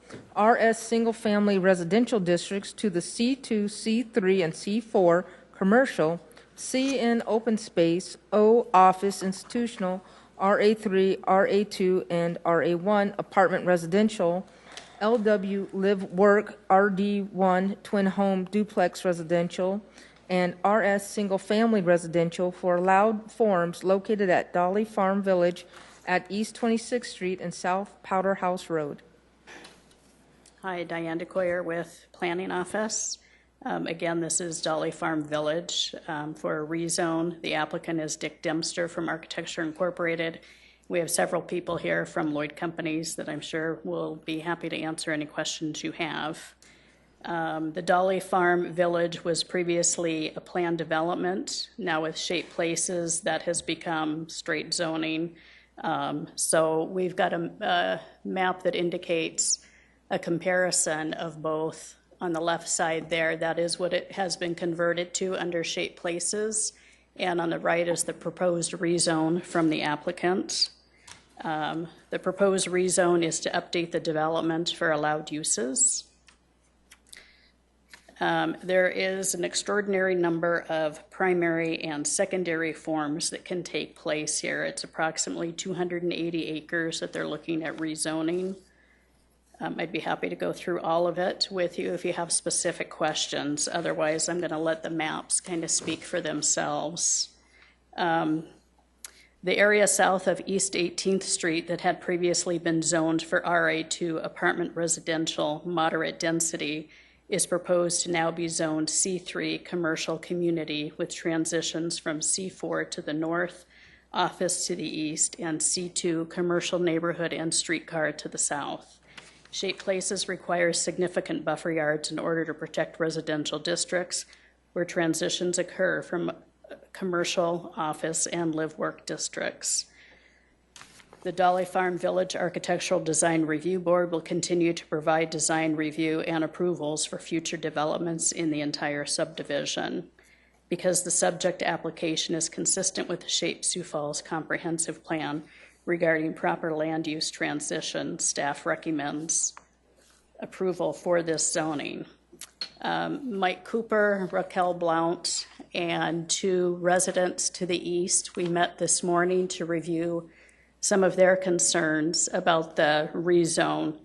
RS single-family residential districts to the C2, C3, and C4 commercial, CN open space, O office institutional, RA3, RA2, and RA1 apartment residential, LW live work RD1 twin home duplex residential, and RS Single Family Residential for allowed forms located at Dolly Farm Village at East 26th Street and South Powder House Road. Hi, Diane DeCoyer with Planning Office. Again, this is Dolly Farm Village for a rezone. The applicant is Dick Dempster from Architecture Incorporated. We have several people here from Lloyd Companies that I'm sure will be happy to answer any questions you have. The Dolly Farm Village was previously a planned development. Now with Shape Places, that has become straight zoning. So we've got a map that indicates a comparison of both. On the left side there, that is what it has been converted to under Shape Places. And on the right is the proposed rezone from the applicant. The proposed rezone is to update the development for allowed uses. There is an extraordinary number of primary and secondary forms that can take place here. It's approximately 280 acres that they're looking at rezoning. I'd be happy to go through all of it with you if you have specific questions. Otherwise, I'm going to let the maps kind of speak for themselves. The area south of East 18th Street that had previously been zoned for RA2 apartment residential moderate density is proposed to now be zoned C3 commercial community with transitions from C4 to the north, office to the east, and C2 commercial neighborhood and streetcar to the south. Shape Places requires significant buffer yards in order to protect residential districts where transitions occur from commercial, office, and live-work districts. The Dolly Farm Village Architectural Design Review Board will continue to provide design review and approvals for future developments in the entire subdivision. Because the subject application is consistent with the Shape Sioux Falls Comprehensive Plan regarding proper land use transition, staff recommends approval for this zoning. Mike Cooper, Raquel Blount, and 2 residents to the east, we met this morning to review some of their concerns about the rezone.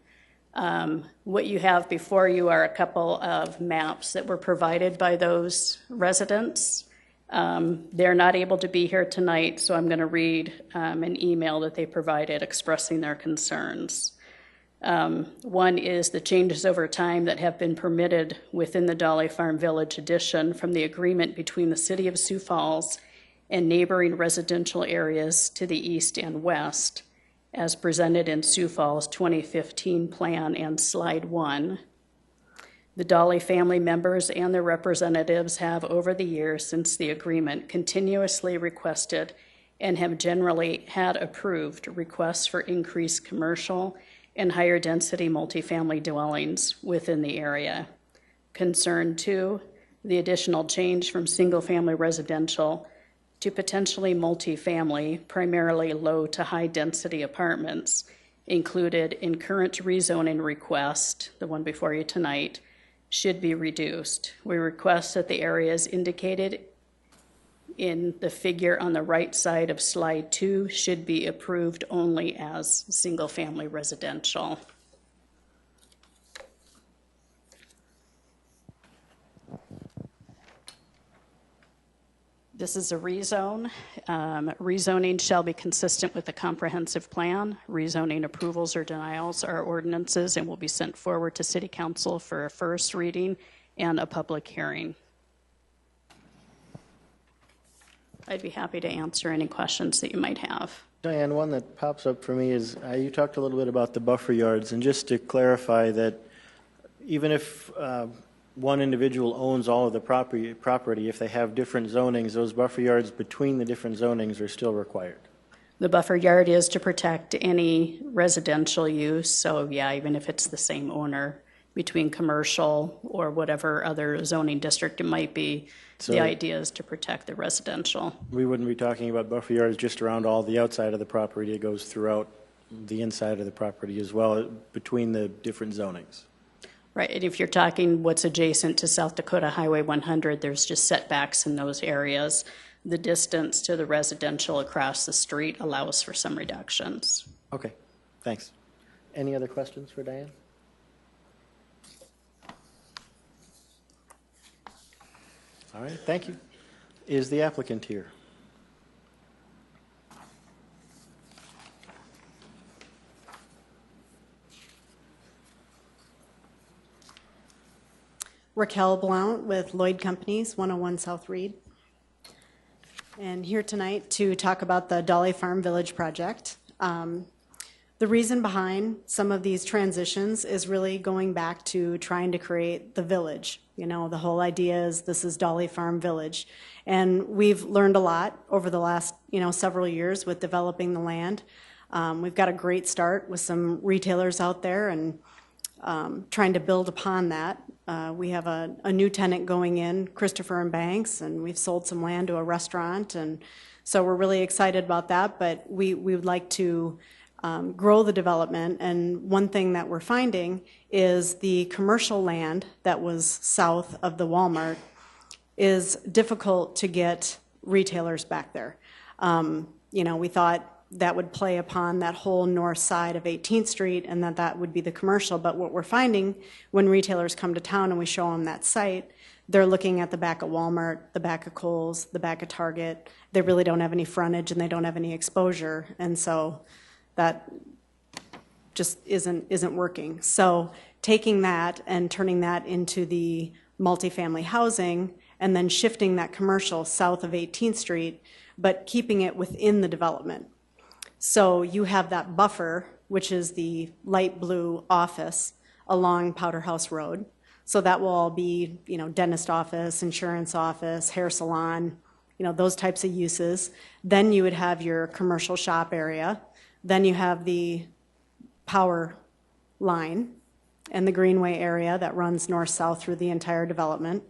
What you have before you are a couple of maps that were provided by those residents. They're not able to be here tonight, so I'm going to read an email that they provided expressing their concerns. One is the changes over time that have been permitted within the Dolly Farm Village addition from the agreement between the City of Sioux Falls and neighboring residential areas to the east and west, as presented in Sioux Falls 2015 plan and slide 1. The Dolly family members and their representatives have, over the years since the agreement, continuously requested and have generally had approved requests for increased commercial and higher density multifamily dwellings within the area. Concern 2, the additional change from single-family residential to potentially multifamily, primarily low to high density apartments, included in current rezoning request, the one before you tonight, should be reduced. We request that the areas indicated in the figure on the right side of slide 2 should be approved only as single-family residential. This is a rezone. Rezoning shall be consistent with the comprehensive plan. Rezoning approvals or denials are ordinances and will be sent forward to City Council for a first reading and a public hearing. I'd be happy to answer any questions that you might have. Diane, one that pops up for me is you talked a little bit about the buffer yards, and just to clarify that even if one individual owns all of the property, if they have different zonings, those buffer yards between the different zonings are still required. The buffer yard is to protect any residential use, so yeah, even if it's the same owner between commercial or whatever other zoning district it might be, so the idea is to protect the residential. We wouldn't be talking about buffer yards just around all the outside of the property. It goes throughout the inside of the property as well, between the different zonings. Right, and if you're talking what's adjacent to South Dakota Highway 100, there's just setbacks in those areas. The distance to the residential across the street allows for some reductions. Okay, thanks. Any other questions for Diane? All right, thank you. Is the applicant here? Raquel Blount with Lloyd Companies, 101 South Reed. And here tonight to talk about the Dolly Farm Village project. The reason behind some of these transitions is really going back to trying to create the village. You know, the whole idea is this is Dolly Farm Village. And we've learned a lot over the last, several years with developing the land. We've got a great start with some retailers out there and trying to build upon that. We have a new tenant going in, Christopher and Banks, and we've sold some land to a restaurant. And so we're really excited about that, but we would like to grow the development. And one thing that we're finding is the commercial land that was south of the Walmart is difficult to get retailers back there. We thought that would play upon that whole north side of 18th Street and that would be the commercial. But what we're finding when retailers come to town and we show them that site, they're looking at the back of Walmart, the back of Kohl's, the back of Target. They really don't have any frontage and they don't have any exposure. And so that just isn't working. So taking that and turning that into the multifamily housing and then shifting that commercial south of 18th Street, but keeping it within the development. So you have that buffer, which is the light blue office along Powder House Road. So that will all be, dentist office, insurance office, hair salon, those types of uses. Then you would have your commercial shop area. Then you have the power line and the greenway area that runs north-south through the entire development.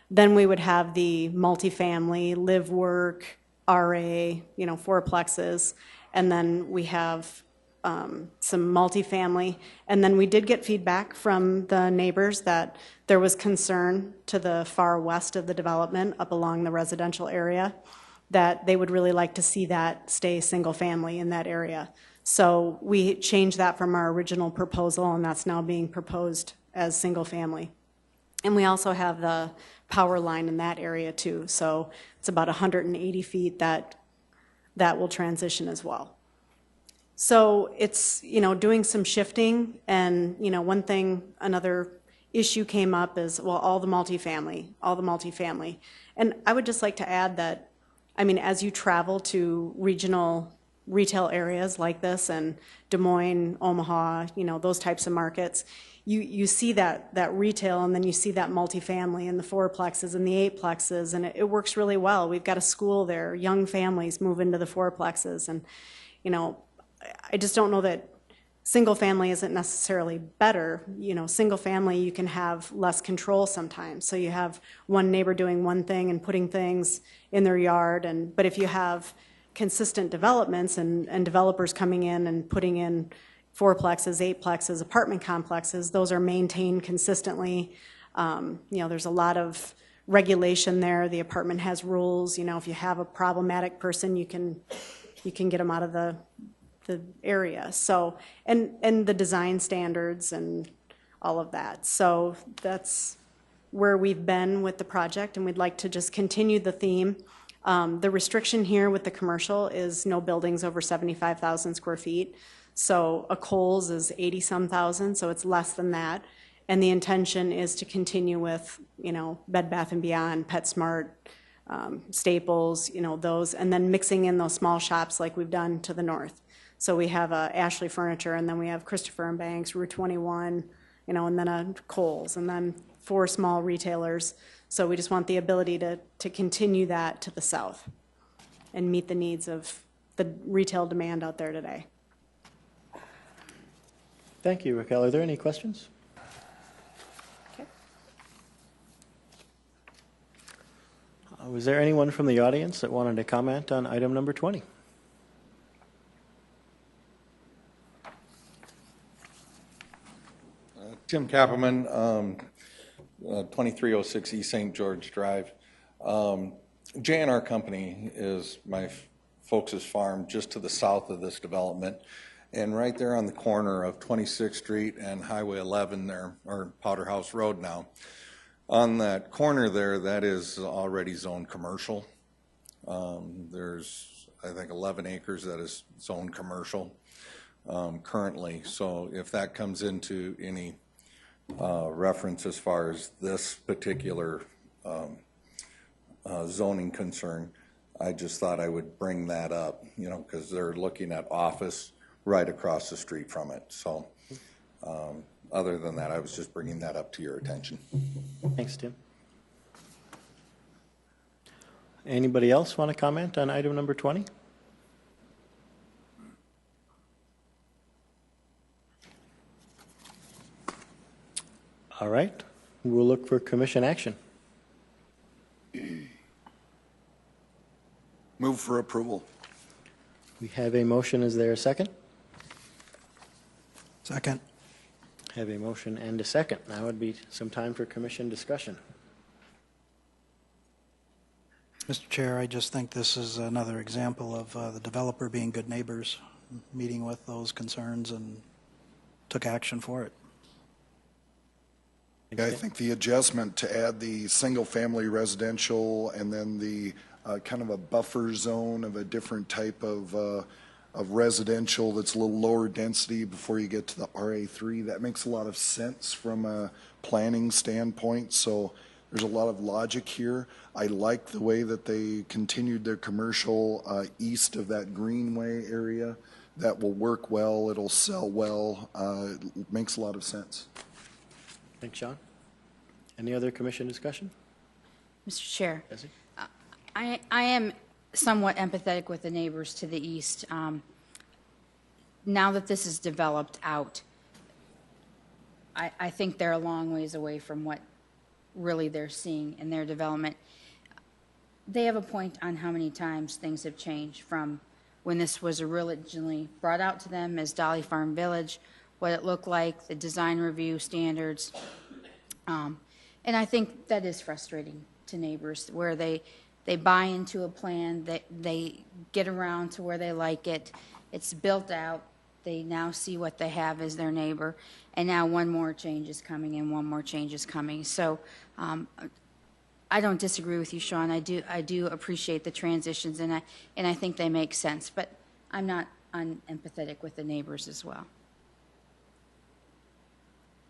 Then we would have the multifamily, live, work, RA, fourplexes. And then we have some multifamily. And then we did get feedback from the neighbors that there was concern to the far west of the development up along the residential area that they would really like to see that stay single family in that area. So we changed that from our original proposal, and that's now being proposed as single family. And we also have the power line in that area too. So it's about 180 feet that will transition as well. So it's, doing some shifting, and, another issue came up is, well, all the multifamily. And I would just like to add that, as you travel to regional retail areas like this and Des Moines, Omaha, those types of markets, you see that retail, and then you see that multifamily and the fourplexes and the eightplexes, and it works really well. We've got a school there, young families move into the fourplexes, and I just don't know that single family isn't necessarily better. Single family, you can have less control sometimes. So you have one neighbor doing one thing and putting things in their yard, but if you have consistent developments and developers coming in and putting in fourplexes, eightplexes, apartment complexes, those are maintained consistently. There's a lot of regulation there. The apartment has rules. If you have a problematic person, you can get them out of the area. So, and the design standards and all of that. So that's where we've been with the project, and we'd like to just continue the theme. The restriction here with the commercial is no buildings over 75,000 square feet. So a Kohl's is 80-some thousand, so it's less than that. And the intention is to continue with, Bed Bath & Beyond, PetSmart, Staples, those, and then mixing in those small shops like we've done to the north. So we have Ashley Furniture, and then we have Christopher and Banks, Route 21, and then a Kohl's, and then 4 small retailers. So we just want the ability to continue that to the south and meet the needs of the retail demand out there today. Thank you, Raquel. Are there any questions? Okay. Was there anyone from the audience that wanted to comment on item number 20? Jim Kappelman, 2306 East St. George Drive. J&R Company is my folks' farm just to the south of this development. And right there on the corner of 26th Street and Highway 11 there, or Powder House Road now, On that corner there, that is already zoned commercial. There's, I think, 11 acres that is zoned commercial currently. So if that comes into any reference as far as this particular zoning concern, I just thought I would bring that up, you know, because they're looking at office right across the street from it. So other than that, I was just bringing that up to your attention. Thanks, Tim. Anybody else want to comment on item number 20? All right, we'll look for commission action. Move for approval. We have a motion. Is there a second? Second. Have a motion and a second. Now would be some time for commission discussion. Mr. Chair, I just think this is another example of the developer being good neighbors, meeting with those concerns and took action for it. Yeah, I think the adjustment to add the single-family residential and then the kind of a buffer zone of a different type of residential that's a little lower density before you get to the RA3, that makes a lot of sense from a planning standpoint. So there's a lot of logic here. I like the way that they continued their commercial east of that greenway area. That will work well. It'll sell well. It makes a lot of sense. Thanks, Sean. Any other commission discussion? Mr. Chair, Jesse? I am somewhat empathetic with the neighbors to the east. Now that this is developed out, I think they're a long ways away from what really they're seeing in their development. They have a point on how many times things have changed from when this was originally brought out to them as Dolly Farm Village, what it looked like, the design review standards. And I think that is frustrating to neighbors where they buy into a plan, they get around to where they like it, it's built out, they now see what they have as their neighbor, and now one more change is coming and one more change is coming. So I don't disagree with you, Sean. I do appreciate the transitions, and I think they make sense, but I'm not unempathetic with the neighbors as well.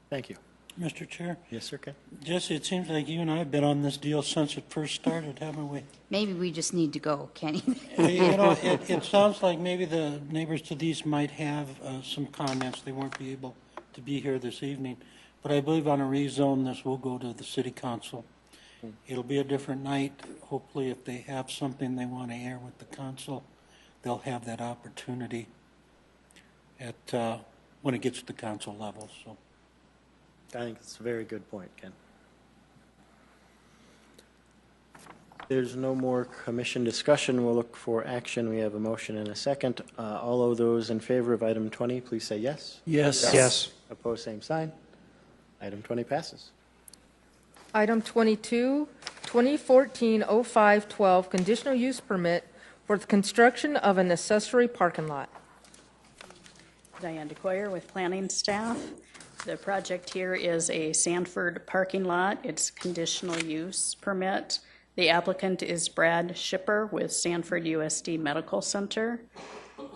Thank you. Mr. Chair? Yes, sir, Ken. Jesse, it seems like you and I have been on this deal since it first started, haven't we? Maybe we just need to go, Kenny. You know, it sounds like maybe the neighbors to the east might have some comments. They won't be able to be here this evening. But I believe on a rezone, this will go to the city council. It'll be a different night. Hopefully, if they have something they want to air with the council, they'll have that opportunity at when it gets to the council level. So. I think it's a very good point, Ken. There's no more commission discussion. We'll look for action. We have a motion and a second. All of those in favor of item 20, please say yes. Yes. Yes. Opposed, same sign. Item 20 passes. Item 22, 2014-05-12, conditional use permit for the construction of an accessory parking lot. Diane DeCoyer with planning staff. The project here is a Sanford parking lot. It's conditional use permit. The applicant is Brad Shipper with Sanford USD Medical Center.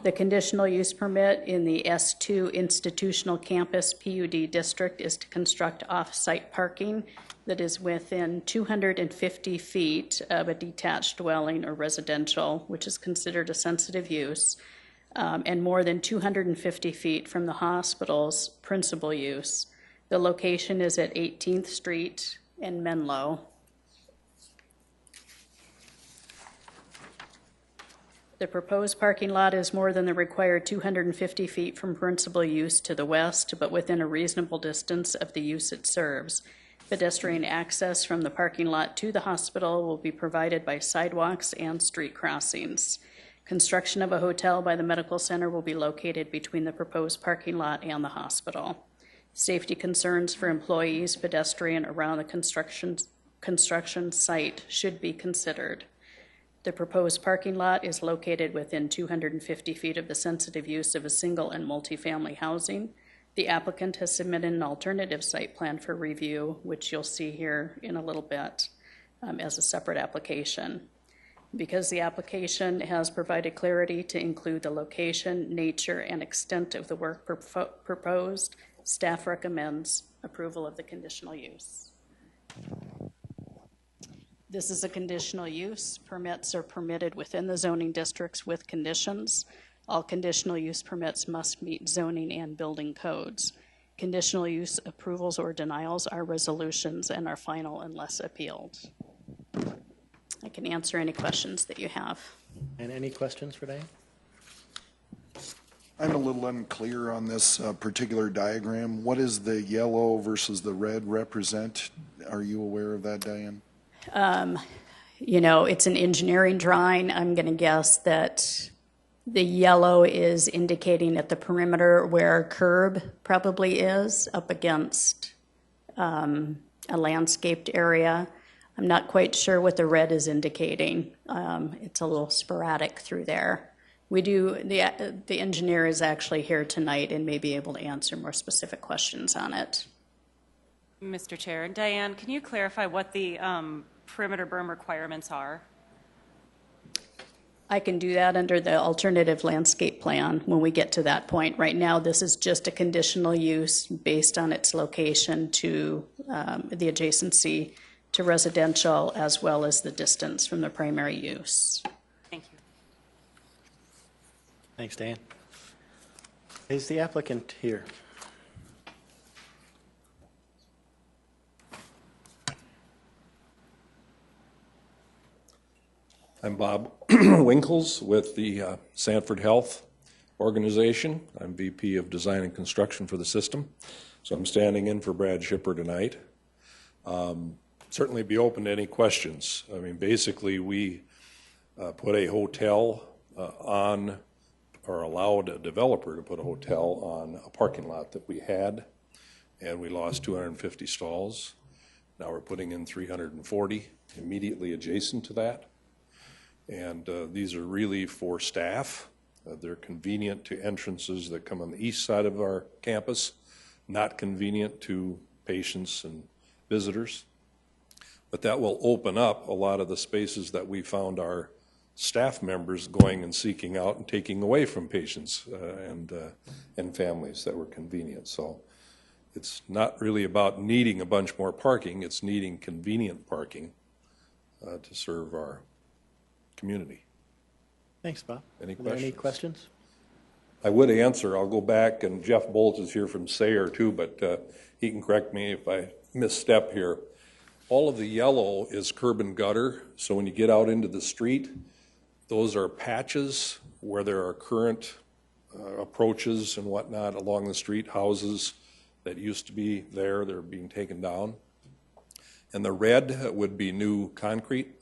The conditional use permit in the S2 institutional campus PUD district is to construct off-site parking that is within 250 feet of a detached dwelling or residential, which is considered a sensitive use, and more than 250 feet from the hospital's principal use. The location is at 18th Street in Menlo. The proposed parking lot is more than the required 250 feet from principal use to the west, but within a reasonable distance of the use it serves. Pedestrian access from the parking lot to the hospital will be provided by sidewalks and street crossings. Construction of a hotel by the medical center will be located between the proposed parking lot and the hospital. Safety concerns for employees, pedestrian around the construction site should be considered. The proposed parking lot is located within 250 feet of the sensitive use of a single and multifamily housing. The applicant has submitted an alternative site plan for review, which you'll see here in a little bit as a separate application. Because the application has provided clarity to include the location, nature, and extent of the work proposed, staff recommends approval of the conditional use. This is a conditional use. Permits are permitted within the zoning districts with conditions. All conditional use permits must meet zoning and building codes. Conditional use approvals or denials are resolutions and are final unless appealed. I can answer any questions that you have. And any questions for Diane? I'm a little unclear on this particular diagram. What does the yellow versus the red represent? Are you aware of that, Diane? You know, it's an engineering drawing. I'm going to guess that the yellow is indicating at the perimeter where a curb probably is up against a landscaped area. I'm not quite sure what the red is indicating. It's a little sporadic through there. The engineer is actually here tonight and may be able to answer more specific questions on it. Mr. Chair, Diane, can you clarify what the perimeter berm requirements are? I can do that under the alternative landscape plan when we get to that point. Right now, this is just a conditional use based on its location to the adjacency to residential as well as the distance from the primary use. Thank you. Thanks, Dan. Is the applicant here? I'm Bob Winkles with the Sanford Health Organization. I'm VP of Design and Construction for the system. So I'm standing in for Brad Shipper tonight. Certainly be open to any questions. I mean, basically we put a hotel on, or allowed a developer to put a hotel on a parking lot that we had, and we lost 250 stalls. Now we're putting in 340 immediately adjacent to that. And these are really for staff. They're convenient to entrances that come on the east side of our campus, not convenient to patients and visitors. But that will open up a lot of the spaces that we found our staff members going and seeking out and taking away from patients and families that were convenient. So it's not really about needing a bunch more parking, it's needing convenient parking to serve our community. Thanks, Bob. Any questions? Any questions? I would answer. I'll go back, and Jeff Bolt is here from Sayer too, but he can correct me if I misstep here. All of the yellow is curb and gutter, so when you get out into the street, those are patches where there are current approaches and whatnot along the street, houses that used to be there, they're being taken down. And the red would be new concrete.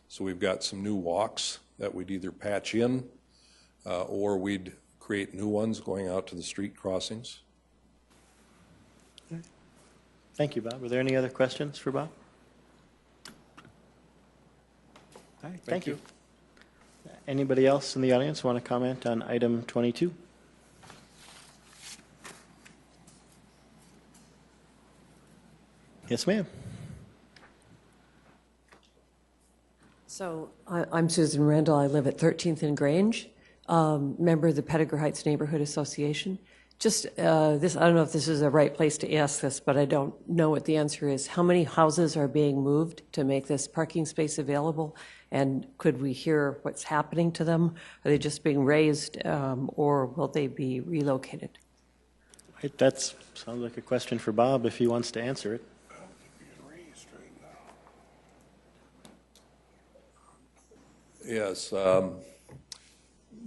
So we've got some new walks that we'd either patch in or we'd create new ones going out to the street crossings. Thank you, Bob. Were there any other questions for Bob? All right, thank you. Anybody else in the audience want to comment on item 22? Yes, ma'am. So I'm Susan Randall. I live at 13th and Grange, member of the Pettigrew Heights Neighborhood Association. Just this, I don't know if this is the right place to ask this, but I don't know what the answer is. How many houses are being moved to make this parking space available? And could we hear what's happening to them? Are they just being raised or will they be relocated? Right, that sounds like a question for Bob if he wants to answer it. Yes,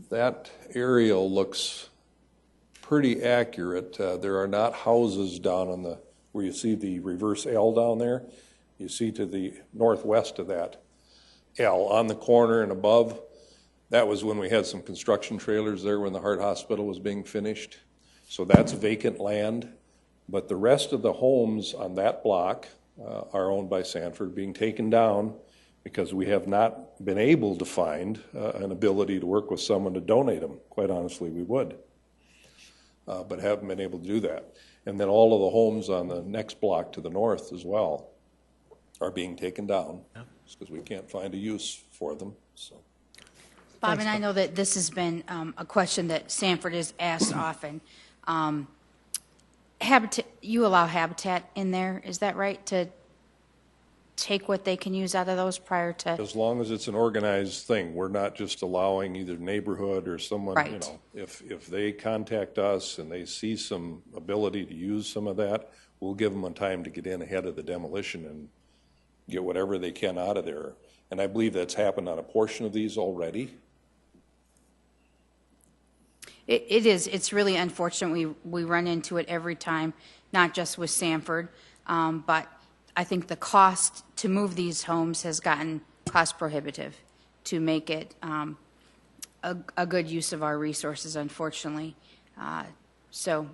that aerial looks pretty accurate. There are not houses down on the, where you see the reverse L down there. You see to the northwest of that L on the corner and above. That was when we had some construction trailers there when the Heart Hospital was being finished. So that's vacant land. But the rest of the homes on that block are owned by Sanford, being taken down because we have not been able to find an ability to work with someone to donate them. Quite honestly, we would. but haven't been able to do that. And then all of the homes on the next block to the north as well are being taken down because we can't find a use for them. So, Bob, and I know that this has been a question that Sanford has asked often. Habitat, you allow Habitat in there, is that right, to take what they can use out of those prior to? as long as it's an organized thing, we're not just allowing either neighborhood or someone, you Right. know, if they contact us and they see some ability to use some of that, we'll give them a time to get in ahead of the demolition and get whatever they can out of there. And I believe that's happened on a portion of these already. It is. It's really unfortunate. We run into it every time, not just with Sanford, but I think the cost to move these homes has gotten cost prohibitive to make it a good use of our resources, unfortunately. So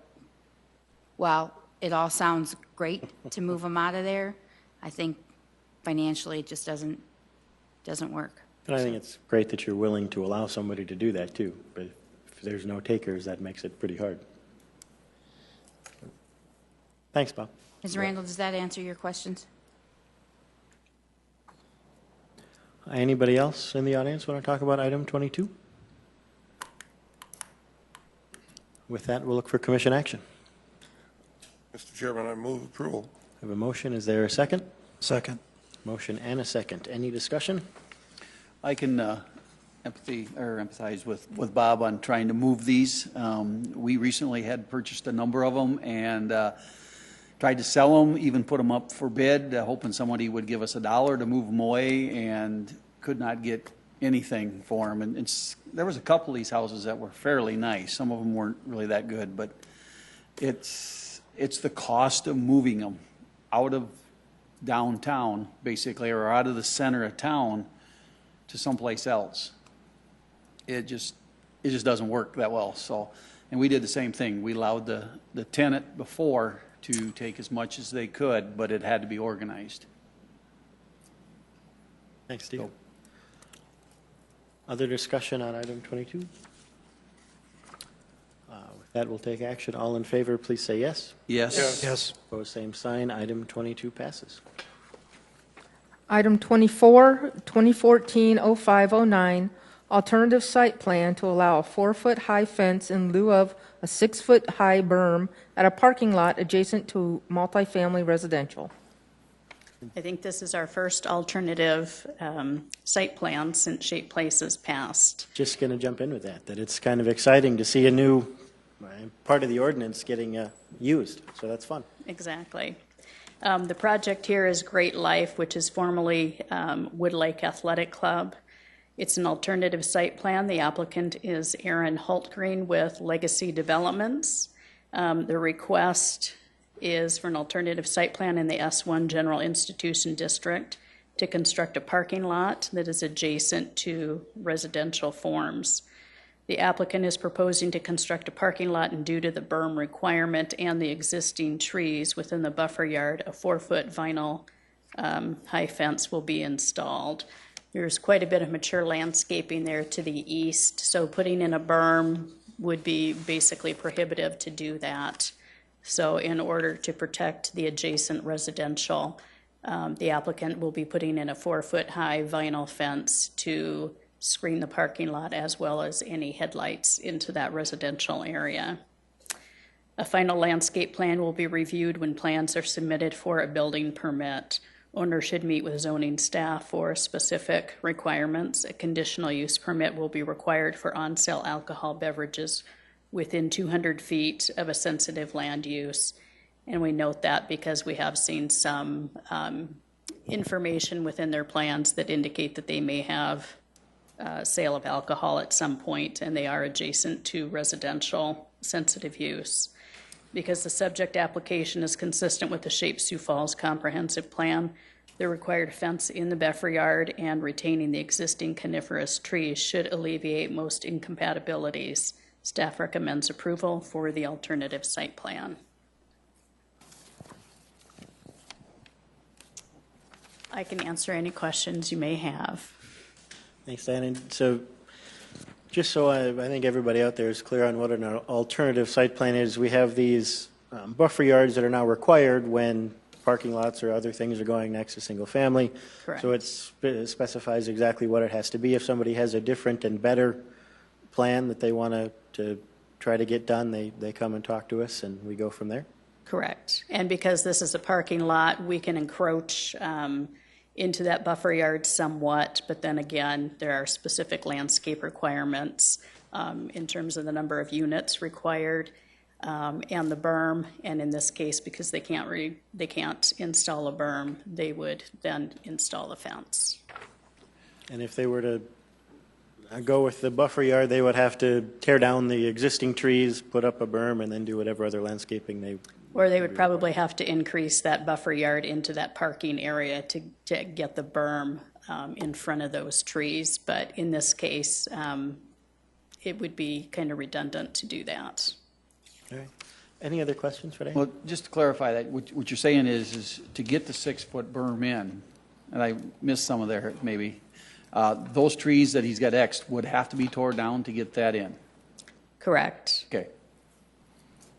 while it all sounds great to move them out of there, I think financially it just doesn't work. And I think it's great that you're willing to allow somebody to do that too, but if there's no takers, that makes it pretty hard. Thanks, Bob. Ms. Randall, does that answer your questions? Anybody else in the audience want to talk about item 22? With that, we'll look for commission action. Mr. Chairman, I move approval. I have a motion. Is there a second? Second. Motion and a second. Any discussion? I can empathize with Bob on trying to move these. We recently had purchased a number of them and tried to sell them, even put them up for bid, hoping somebody would give us $1 to move them away, and could not get anything for them. And there was a couple of these houses that were fairly nice. Some of them weren't really that good, but it's the cost of moving them out of downtown, basically, or out of the center of town to someplace else. It just doesn't work that well. So, and we did the same thing. We allowed the tenant before to take as much as they could, but it had to be organized. Thanks, Steve. Other discussion on item 22? With that, we'll take action. All in favor, please say yes. Yes. Yes. Opposed, same sign. Item 22 passes. Item 24, 2014-0509, alternative site plan to allow a 4-foot-high fence in lieu of a 6-foot-high berm at a parking lot adjacent to multifamily residential. I think this is our first alternative site plan since Shape Places passed. Just going to jump in with that it's kind of exciting to see a new part of the ordinance getting used, so that's fun. Exactly. The project here is Great Life, which is formerly Wood Lake Athletic Club. It's an alternative site plan. The applicant is Aaron Hultgreen with Legacy Developments. The request is for an alternative site plan in the S1 General Institution District to construct a parking lot that is adjacent to residential forms. The applicant is proposing to construct a parking lot, and due to the berm requirement and the existing trees within the buffer yard, a 4-foot vinyl high fence will be installed. There's quite a bit of mature landscaping there to the east, so putting in a berm would be basically prohibitive to do that. So in order to protect the adjacent residential, the applicant will be putting in a 4-foot-high vinyl fence to screen the parking lot as well as any headlights into that residential area. A final landscape plan will be reviewed when plans are submitted for a building permit. Owner should meet with zoning staff for specific requirements. A conditional use permit will be required for on-sale alcohol beverages within 200 feet of a sensitive land use. And we note that because we have seen some information within their plans that indicate that they may have sale of alcohol at some point, and they are adjacent to residential sensitive use. Because the subject application is consistent with the Shape Sioux Falls comprehensive plan, the required fence in the buffer yard and retaining the existing coniferous trees should alleviate most incompatibilities. Staff recommends approval for the alternative site plan. I can answer any questions you may have. Thanks, Dan. And so Just so I think everybody out there is clear on what an alternative site plan is, we have these buffer yards that are now required when parking lots or other things are going next to single family. Correct. So it specifies exactly what it has to be. If somebody has a different and better plan that they want to try to get done, they come and talk to us and we go from there. Correct. And because this is a parking lot, we can encroach into that buffer yard somewhat, but then again, there are specific landscape requirements in terms of the number of units required and the berm. And in this case, because they can't install a berm, they would then install a fence. And if they were to go with the buffer yard, they would have to tear down the existing trees, put up a berm, and then do whatever other landscaping they. Or they would probably have to increase that buffer yard into that parking area to get the berm in front of those trees. But in this case, it would be kind of redundant to do that. All right. Any other questions for Dave? Well, just to clarify that, what you're saying is to get the 6-foot berm in, and I missed some of there maybe, those trees that he's got X'd would have to be torn down to get that in? Correct. Okay.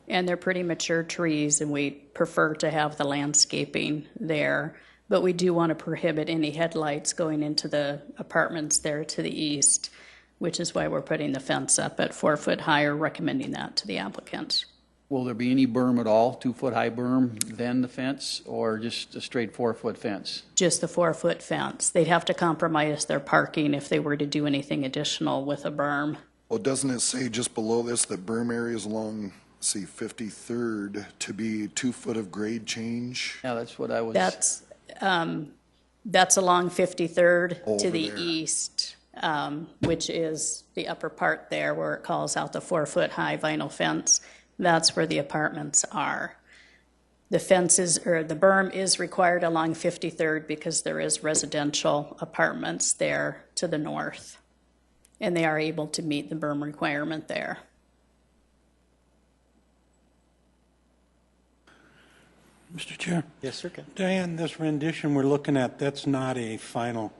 And they're pretty mature trees, and we prefer to have the landscaping there. But we do want to prohibit any headlights going into the apartments there to the east, which is why we're putting the fence up at 4 foot high, or recommending that to the applicant. Will there be any berm at all, 2-foot-high berm, then the fence, or just a straight 4-foot fence? Just the 4 foot fence. They'd have to compromise their parking if they were to do anything additional with a berm. Well, doesn't it say just below this that berm areas along, see, 53rd to be 2 foot of grade change? Yeah, that's what I was. That's along 53rd Over to the there. east, which is the upper part there where it calls out the 4 foot high vinyl fence. That's where the apartments are. The fences, or the berm is required along 53rd because there is residential apartments there to the north. And they are able to meet the berm requirement there. Mr. Chair. Yes, sir. Ken. Diane, this rendition we're looking at, that's not a final,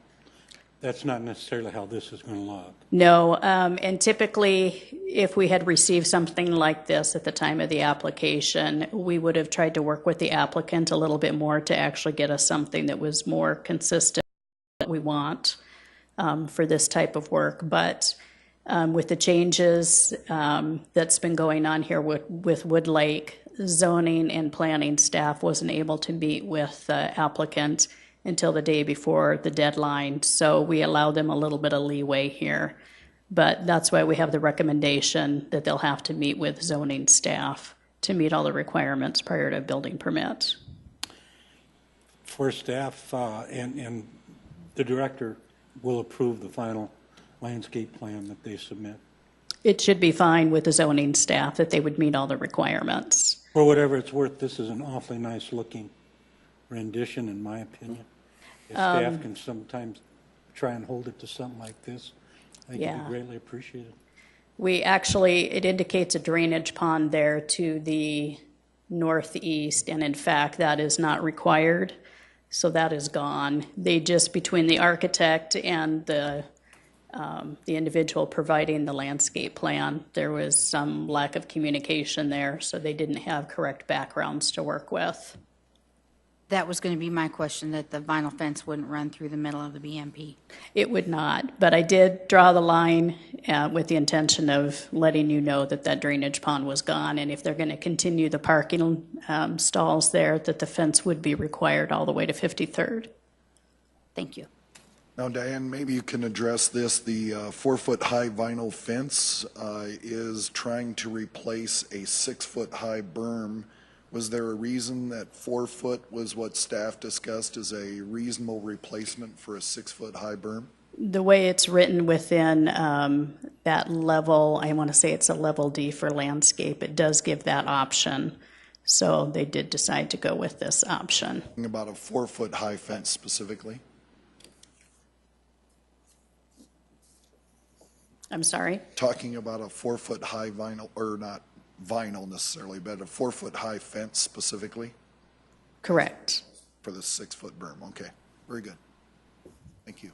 that's not necessarily how this is going to look. No, and typically, if we had received something like this at the time of the application, we would have tried to work with the applicant a little bit more to actually get us something that was more consistent with what we want for this type of work. But with the changes that's been going on here with Wood Lake, zoning and planning staff wasn't able to meet with the applicant until the day before the deadline. So we allow them a little bit of leeway here. But that's why we have the recommendation that they'll have to meet with zoning staff to meet all the requirements prior to a building permit. For staff and the director will approve the final landscape plan that they submit. It should be fine with the zoning staff that they would meet all the requirements. For whatever it's worth, this is an awfully nice looking rendition, in my opinion. If staff can sometimes try and hold it to something like this, I think it'd be greatly appreciated. We actually, it indicates a drainage pond there to the northeast, and in fact, that is not required, so that is gone. They just, between the architect and the individual providing the landscape plan, there was some lack of communication there, so they didn't have correct backgrounds to work with. That was going to be my question, that the vinyl fence wouldn't run through the middle of the BMP. It would not, but I did draw the line with the intention of letting you know that that drainage pond was gone, and if they're going to continue the parking stalls there, that the fence would be required all the way to 53rd. Thank you. Now, Diane, maybe you can address this. The 4 foot high vinyl fence is trying to replace a 6 foot high berm. Was there a reason that 4 foot was what staff discussed as a reasonable replacement for a 6 foot high berm? The way it's written within that level, I want to say it's a level D for landscape, it does give that option. So they did decide to go with this option. About a 4 foot high fence specifically? I'm sorry? Talking about a 4 foot high vinyl, or not vinyl necessarily, but a 4 foot high fence specifically? Correct. For the 6 foot berm. Okay, very good. Thank you.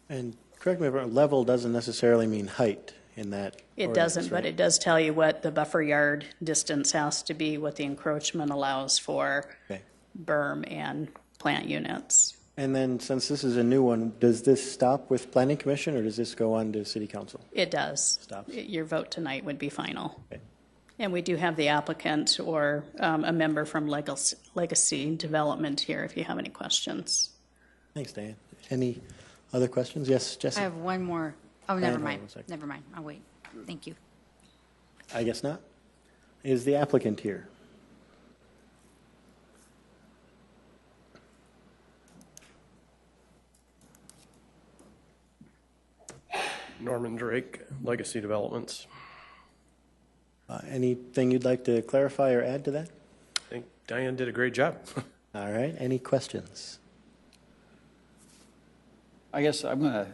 And correct me if I'm wrong, level doesn't necessarily mean height. in that. It ordinance, doesn't, but right? it does tell you what the buffer yard distance has to be, what the encroachment allows for Okay. berm and plant units. And then, since this is a new one, does this stop with Planning Commission, or does this go on to City Council? It does. Stops. Your vote tonight would be final. Okay. And we do have the applicant or a member from Legacy Development here if you have any questions. Thanks, Diane. Any other questions? Yes, Jesse? I have one more. Oh, Diane, never hold on mind. one second. Never mind. I'll wait. Thank you. I guess not. Is the applicant here? Norman Drake, Legacy Developments. Anything you'd like to clarify or add to that? I think Diane did a great job. All right, any questions? I guess I'm going to,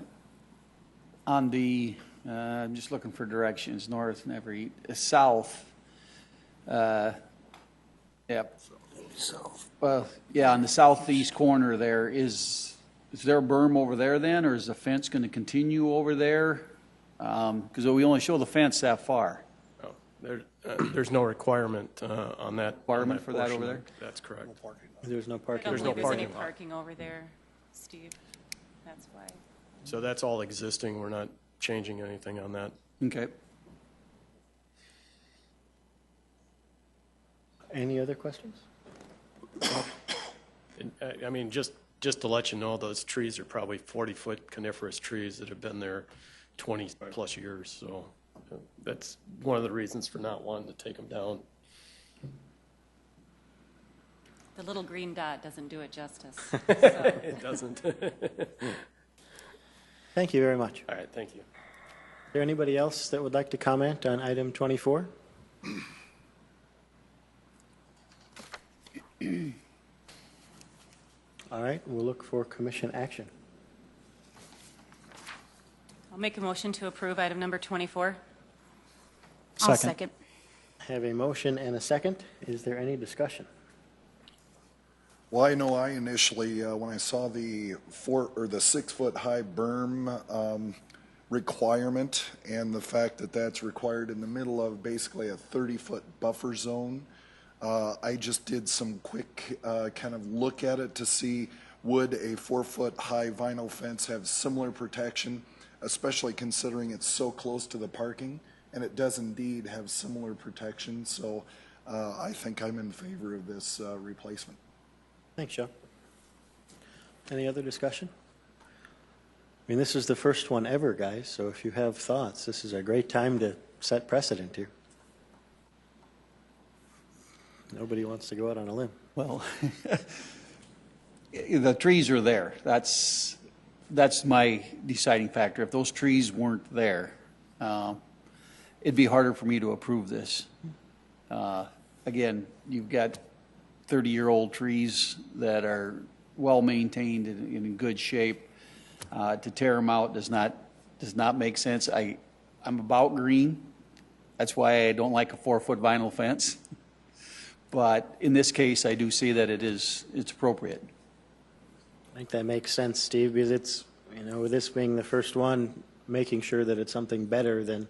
on the, I'm just looking for directions, north, never eat, south. Yep. Well, yeah, on the southeast corner there, is there a berm over there then, or is the fence going to continue over there? Because we only show the fence that far. Oh, there's no requirement on that. Requirement for that over there? That's correct. There's no I parking. don't There's no believe there's any parking lot. parking over there, Steve. That's why. So that's all existing. We're not changing anything on that. Okay. Any other questions? I mean, just to let you know, those trees are probably 40-foot coniferous trees that have been there 20-plus years. So that's one of the reasons for not wanting to take them down. The little green dot doesn't do it justice. It doesn't. Thank you very much. All right, thank you. Is there anybody else that would like to comment on item 24? All right, we'll look for commission action. I'll make a motion to approve item number 24. I'll second. Have a motion and a second. Is there any discussion? Well, I know I initially, when I saw the 6-foot high berm requirement and the fact that that's required in the middle of basically a 30-foot buffer zone, I just did some quick kind of look at it to see would a 4-foot high vinyl fence have similar protection, especially considering it's so close to the parking, and it does indeed have similar protection. So I think I'm in favor of this replacement. Thanks, Joe. Any other discussion? I mean, this is the first one ever, guys, so if you have thoughts, this is a great time to set precedent here. Nobody wants to go out on a limb. Well, the trees are there. That's my deciding factor. If those trees weren't there, it'd be harder for me to approve this. Again, you've got 30-year-old trees that are well-maintained and in good shape. To tear them out does not make sense. I'm about green. That's why I don't like a 4-foot vinyl fence. But in this case, I do see that it's appropriate. I think that makes sense, Steve, because it's, with this being the first one, making sure that it's something better than,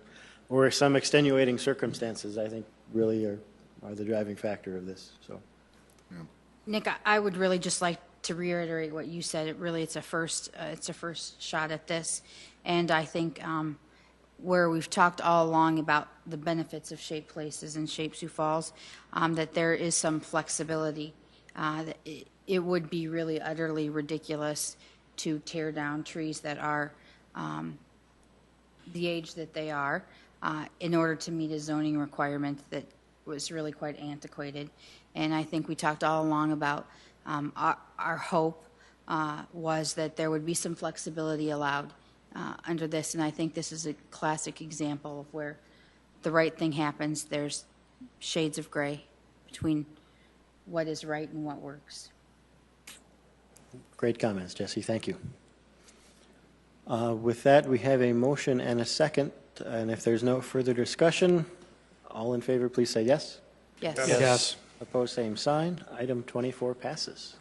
or some extenuating circumstances, I think really are the driving factor of this, so. Nick, I would really just like to reiterate what you said. It's a first shot at this. And I think where we've talked all along about the benefits of Shape Places and Shape Sioux Falls, that there is some flexibility. It would be really utterly ridiculous to tear down trees that are the age that they are in order to meet a zoning requirement that was really quite antiquated. And I think we talked all along about our hope was that there would be some flexibility allowed under this, and I think this is a classic example of where the right thing happens. There's shades of gray between what is right and what works. Great comments, Jesse. Thank you. With that, we have a motion and a second, and if there's no further discussion, all in favor, please say yes. Yes. Yes. Opposed, same sign. Item 24 passes.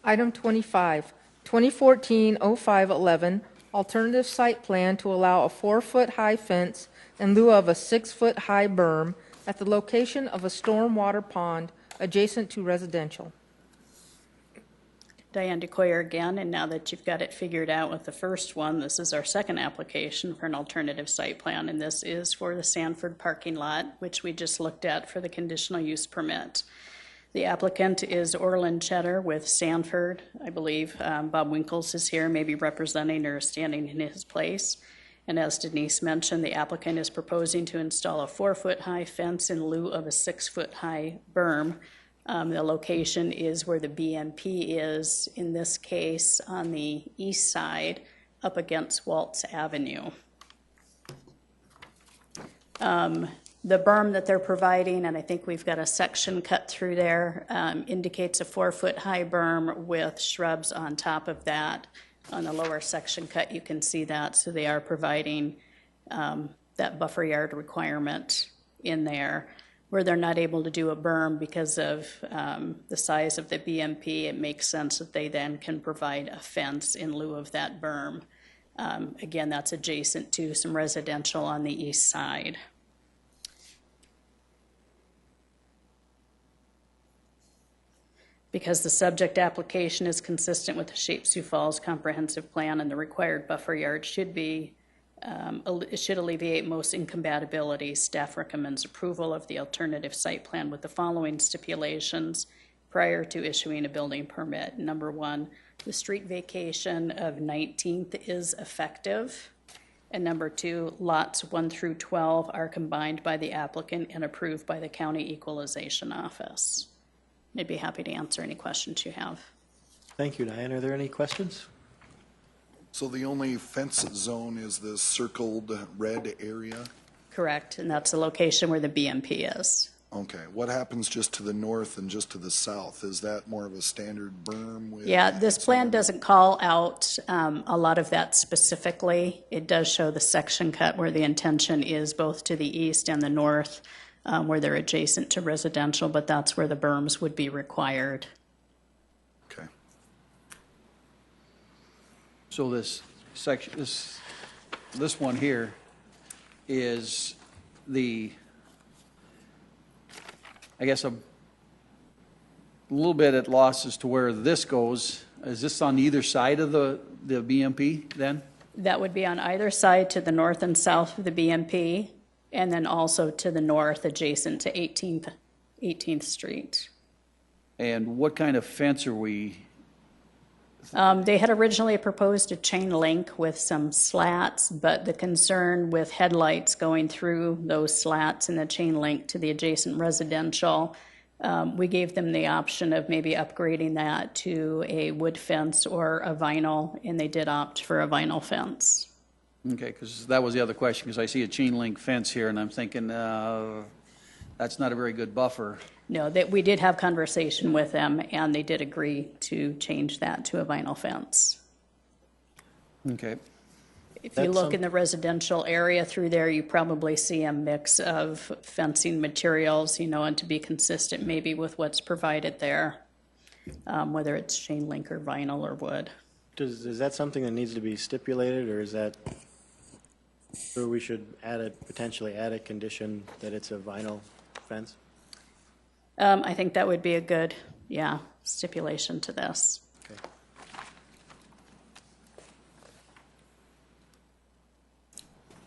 Item 25, 2014-0511, alternative site plan to allow a 4-foot-high fence in lieu of a 6-foot-high berm at the location of a stormwater pond adjacent to residential. Diane DeCoyer again, and now that you've got it figured out with the first one, this is our second application for an alternative site plan, and this is for the Sanford parking lot, which we just looked at for the conditional use permit. The applicant is Orland Cheddar with Sanford, I believe. Bob Winkles is here, maybe representing or standing in his place. And as Denise mentioned, the applicant is proposing to install a 4-foot-high fence in lieu of a 6-foot-high berm. The location is where the BMP is, in this case, on the east side, up against Waltz Avenue. The berm that they're providing, and I think we've got a section cut through there, indicates a 4-foot-high berm with shrubs on top of that. On the lower section cut, you can see that. So they are providing that buffer yard requirement in there. Where they're not able to do a berm because of the size of the BMP, it makes sense that they then can provide a fence in lieu of that berm. Again, that's adjacent to some residential on the east side. Because the subject application is consistent with the Sioux Falls Comprehensive Plan and the required buffer yard should be it should alleviate most incompatibilities. Staff recommends approval of the alternative site plan with the following stipulations prior to issuing a building permit. Number 1, the street vacation of 19th is effective. And number 2, lots 1 through 12 are combined by the applicant and approved by the County Equalization Office. I'd be happy to answer any questions you have. Thank you, Diane. Are there any questions? So the only fence zone is the circled red area? Correct, and that's the location where the BMP is. Okay, what happens just to the north and just to the south? Is that more of a standard berm? Yeah, this plan doesn't call out a lot of that specifically. It does show the section cut where the intention is both to the east and the north, where they're adjacent to residential, but that's where the berms would be required. Okay. So this section, this one here is the, I guess, a little bit at loss as to where this goes. Is this on either side of the BMP then? That would be on either side to the north and south of the BMP, and then also to the north adjacent to 18th Street. And what kind of fence are we? They had originally proposed a chain link with some slats, but the concern with headlights going through those slats and the chain link to the adjacent residential, we gave them the option of maybe upgrading that to a wood fence or a vinyl, and they did opt for a vinyl fence. Okay, because that was the other question, because I see a chain link fence here, and I'm thinking that's not a very good buffer. No, we did have conversation with them, and they did agree to change that to a vinyl fence. Okay. If you look in the residential area through there, you probably see a mix of fencing materials, and to be consistent maybe with what's provided there, whether it's chain link or vinyl or wood. Is that something that needs to be stipulated, or is that, or we should potentially add a condition that it's a vinyl fence? I think that would be a good, stipulation to this. Okay.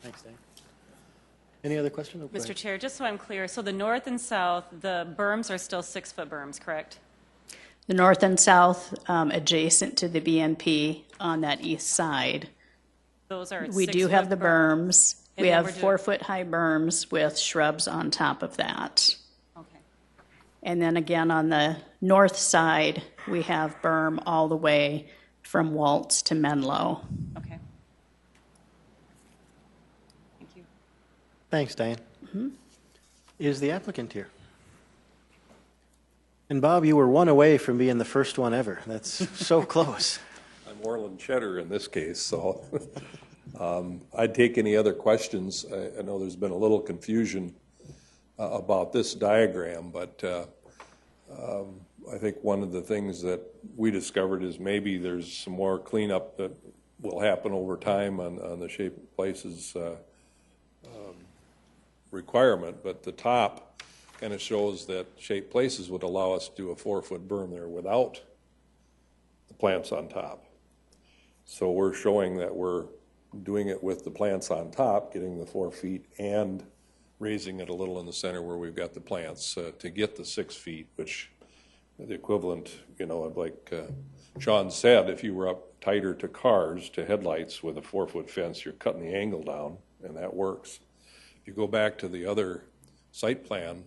Thanks, Dan. Any other questions? Oh, Mr. Chair, just so I'm clear, so the north and south, the berms are still 6-foot berms, correct? The north and south adjacent to the BMP on that east side. Those are We do have the berms. We have 4-foot-high berms with shrubs on top of that. Okay. And then again on the north side, we have berm all the way from Waltz to Menlo. Okay. Thank you. Thanks, Diane. Is the applicant here? And Bob, you were one away from being the first one ever. That's so close. I'm Orland Cheddar in this case, so I'd take any other questions. I know there's been a little confusion about this diagram, but I think one of the things that we discovered is maybe there's some more cleanup that will happen over time on the shape of places requirement, but the top kind of shows that shaped places would allow us to do a 4-foot berm there without the plants on top. So we're showing that we're doing it with the plants on top, getting the 4 feet and raising it a little in the center where we've got the plants to get the 6 feet, which the equivalent, of like Sean said, if you were up tighter to cars, to headlights with a 4-foot fence, you're cutting the angle down, and that works. If you go back to the other site plan,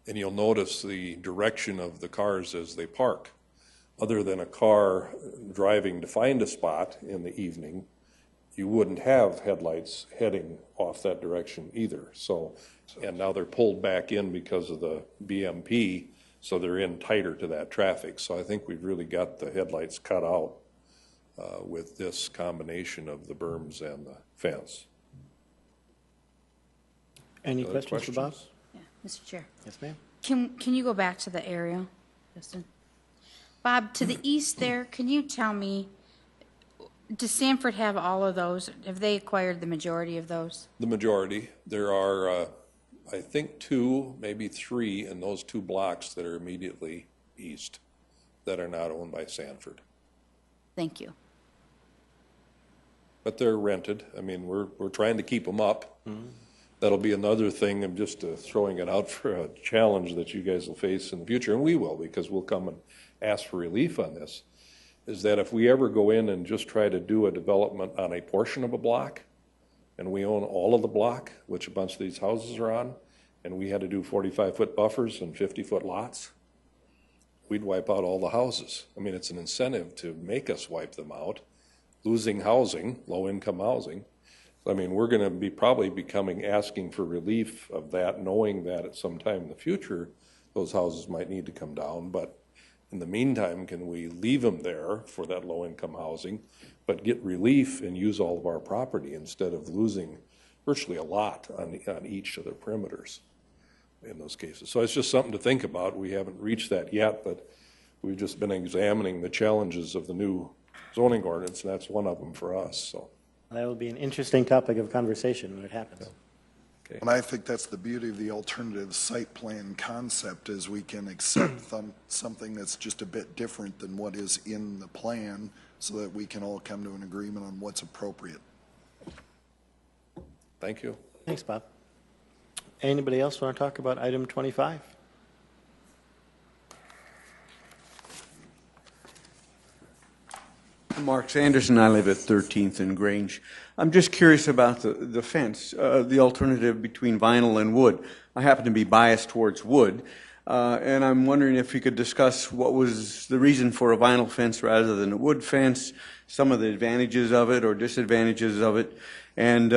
and you'll notice the direction of the cars as they park. Other than a car driving to find a spot in the evening, you wouldn't have headlights heading off that direction either. So, and now they're pulled back in because of the BMP, so they're in tighter to that traffic. So I think we've really got the headlights cut out with this combination of the berms and the fence. Any questions for Bob? Yeah, Mr. Chair. Yes, ma'am. Can you go back to the aerial, Justin? Bob, to the east there, can you tell me, does Sanford have all of those? Have they acquired the majority of those? The majority. There are, I think, 2, maybe 3 in those 2 blocks that are immediately east that are not owned by Sanford. Thank you. But they're rented. I mean, we're trying to keep them up. Mm-hmm. That'll be another thing. I'm just throwing it out for a challenge that you guys will face in the future, and we will, because we'll come and ask for relief on this, is that if we ever go in and just try to do a development on a portion of a block, and we own all of the block, which a bunch of these houses are on, and we had to do 45-foot buffers and 50-foot lots, we'd wipe out all the houses. I mean, it's an incentive to make us wipe them out, losing housing, low-income housing. I mean, we're going to be probably asking for relief of that, knowing that at some time in the future, those houses might need to come down. But in the meantime, can we leave them there for that low-income housing, but get relief and use all of our property instead of losing virtually a lot on each of the perimeters in those cases? So it's just something to think about. We haven't reached that yet, but we've just been examining the challenges of the new zoning ordinance, and that's one of them for us. So that will be an interesting topic of conversation when it happens. Okay. And I think that's the beauty of the alternative site plan concept, is we can accept something that's just a bit different than what is in the plan, so that we can all come to an agreement on what's appropriate. Thank you. Thanks, Bob. Anybody else want to talk about item 25? Mark Sanderson, I live at 13th and Grange. I'm just curious about the fence, the alternative between vinyl and wood. I happen to be biased towards wood, and I'm wondering if you could discuss what was the reason for a vinyl fence rather than a wood fence, some of the advantages of it or disadvantages of it, and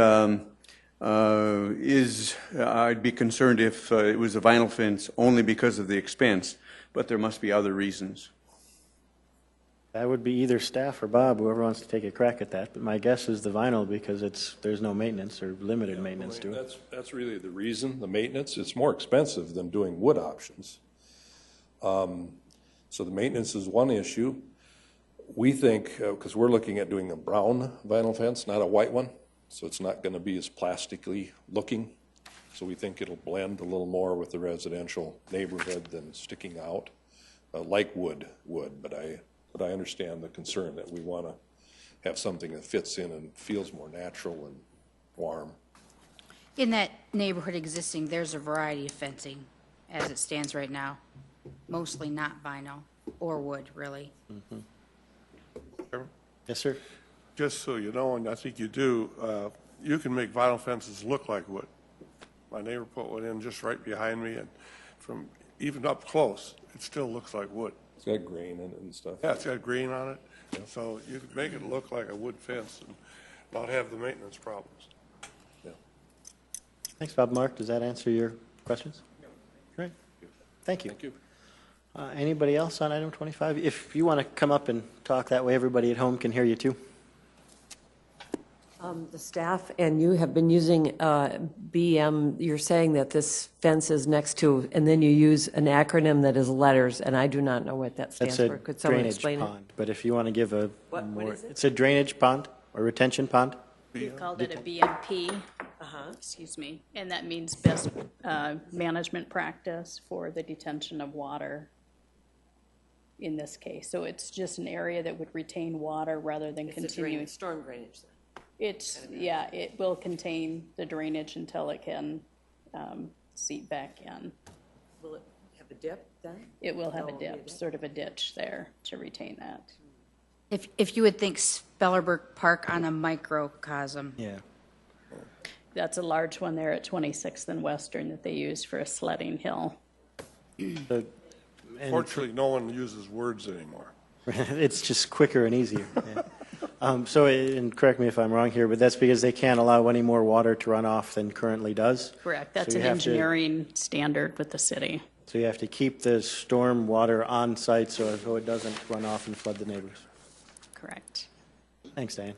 I'd be concerned if it was a vinyl fence only because of the expense, but there must be other reasons. That would be either staff or Bob, whoever wants to take a crack at that. But my guess is the vinyl, because there's no maintenance or limited maintenance to it. That's really the reason, the maintenance. It's more expensive than doing wood options. So the maintenance is one issue. We think, because we're looking at doing a brown vinyl fence, not a white one, so it's not going to be as plastically looking. So we think it'll blend a little more with the residential neighborhood than sticking out, like wood would. But I understand the concern that we want to have something that fits in and feels more natural and warm. In that neighborhood existing, there's a variety of fencing as it stands right now, mostly not vinyl or wood, really. Mm-hmm. Yes, sir. Just so you know, and I think you do, you can make vinyl fences look like wood. My neighbor put one in just right behind me, and from even up close, it still looks like wood. It's got grain in it and stuff. Yeah, it's got green on it, so you can make it look like a wood fence and not have the maintenance problems. Yeah. Thanks, Bob. Mark, does that answer your questions? Great. Thank you. Thank you. Anybody else on item 25? If you want to come up and talk, that way everybody at home can hear you too. The staff and you have been using BM, you're saying that this fence is next to, and then you use an acronym that is letters, and I do not know what that stands That's a for. Could someone drainage explain it? pond. But if you want to give a What more, is it? it's a drainage pond or retention pond. We've called it a BMP, excuse me, and that means best management practice for the detention of water in this case. So it's just an area that would retain water rather than continue. Storm drainage then. It's, yeah, it will contain the drainage until it can seep back in. Will it have a dip then? It will have a No, dip, maybe. sort of a ditch there to retain that. If you would think Spellerberg Park on a microcosm. Yeah. That's a large one there at 26th and Western that they use for a sledding hill. And Fortunately, no one uses words anymore. it's just quicker and easier. Yeah. So, and correct me if I'm wrong here, but that's because they can't allow any more water to run off than currently does. Correct. That's So an you have to- engineering standard with the city. So you have to keep the storm water on site so it doesn't run off and flood the neighbors. Correct. Thanks, Diane.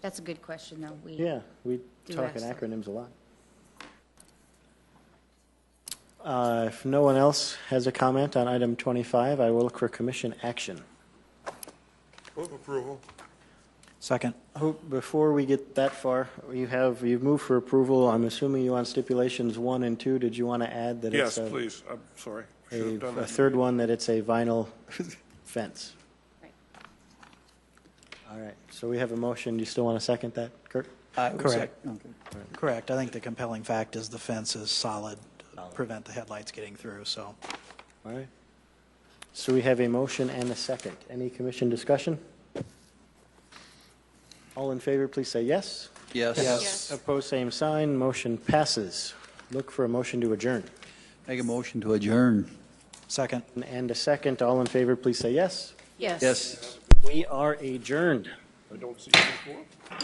That's a good question, though. Yeah, we Do talk in ask that. acronyms a lot. If no one else has a comment on item 25, I will look for commission action. Move approval. Second. Before we get that far, you've moved for approval. I'm assuming you want stipulations 1 and 2. Did you want to add that Yes, it's please. I'm sorry. Should have done a that. third one, that it's a vinyl fence? Right. All right, so we have a motion. Do you still want to second that, Kurt? Correct. Correct. I think the compelling fact is the fence is solid, to prevent the headlights getting through, so. All right. So we have a motion and a second. Any commission discussion? All in favor, please say yes. Yes. Opposed, same sign. Motion passes. Look for a motion to adjourn. Make a motion to adjourn. Second. And a second. All in favor, please say yes. Yes. Yes. We are adjourned. I don't see you before.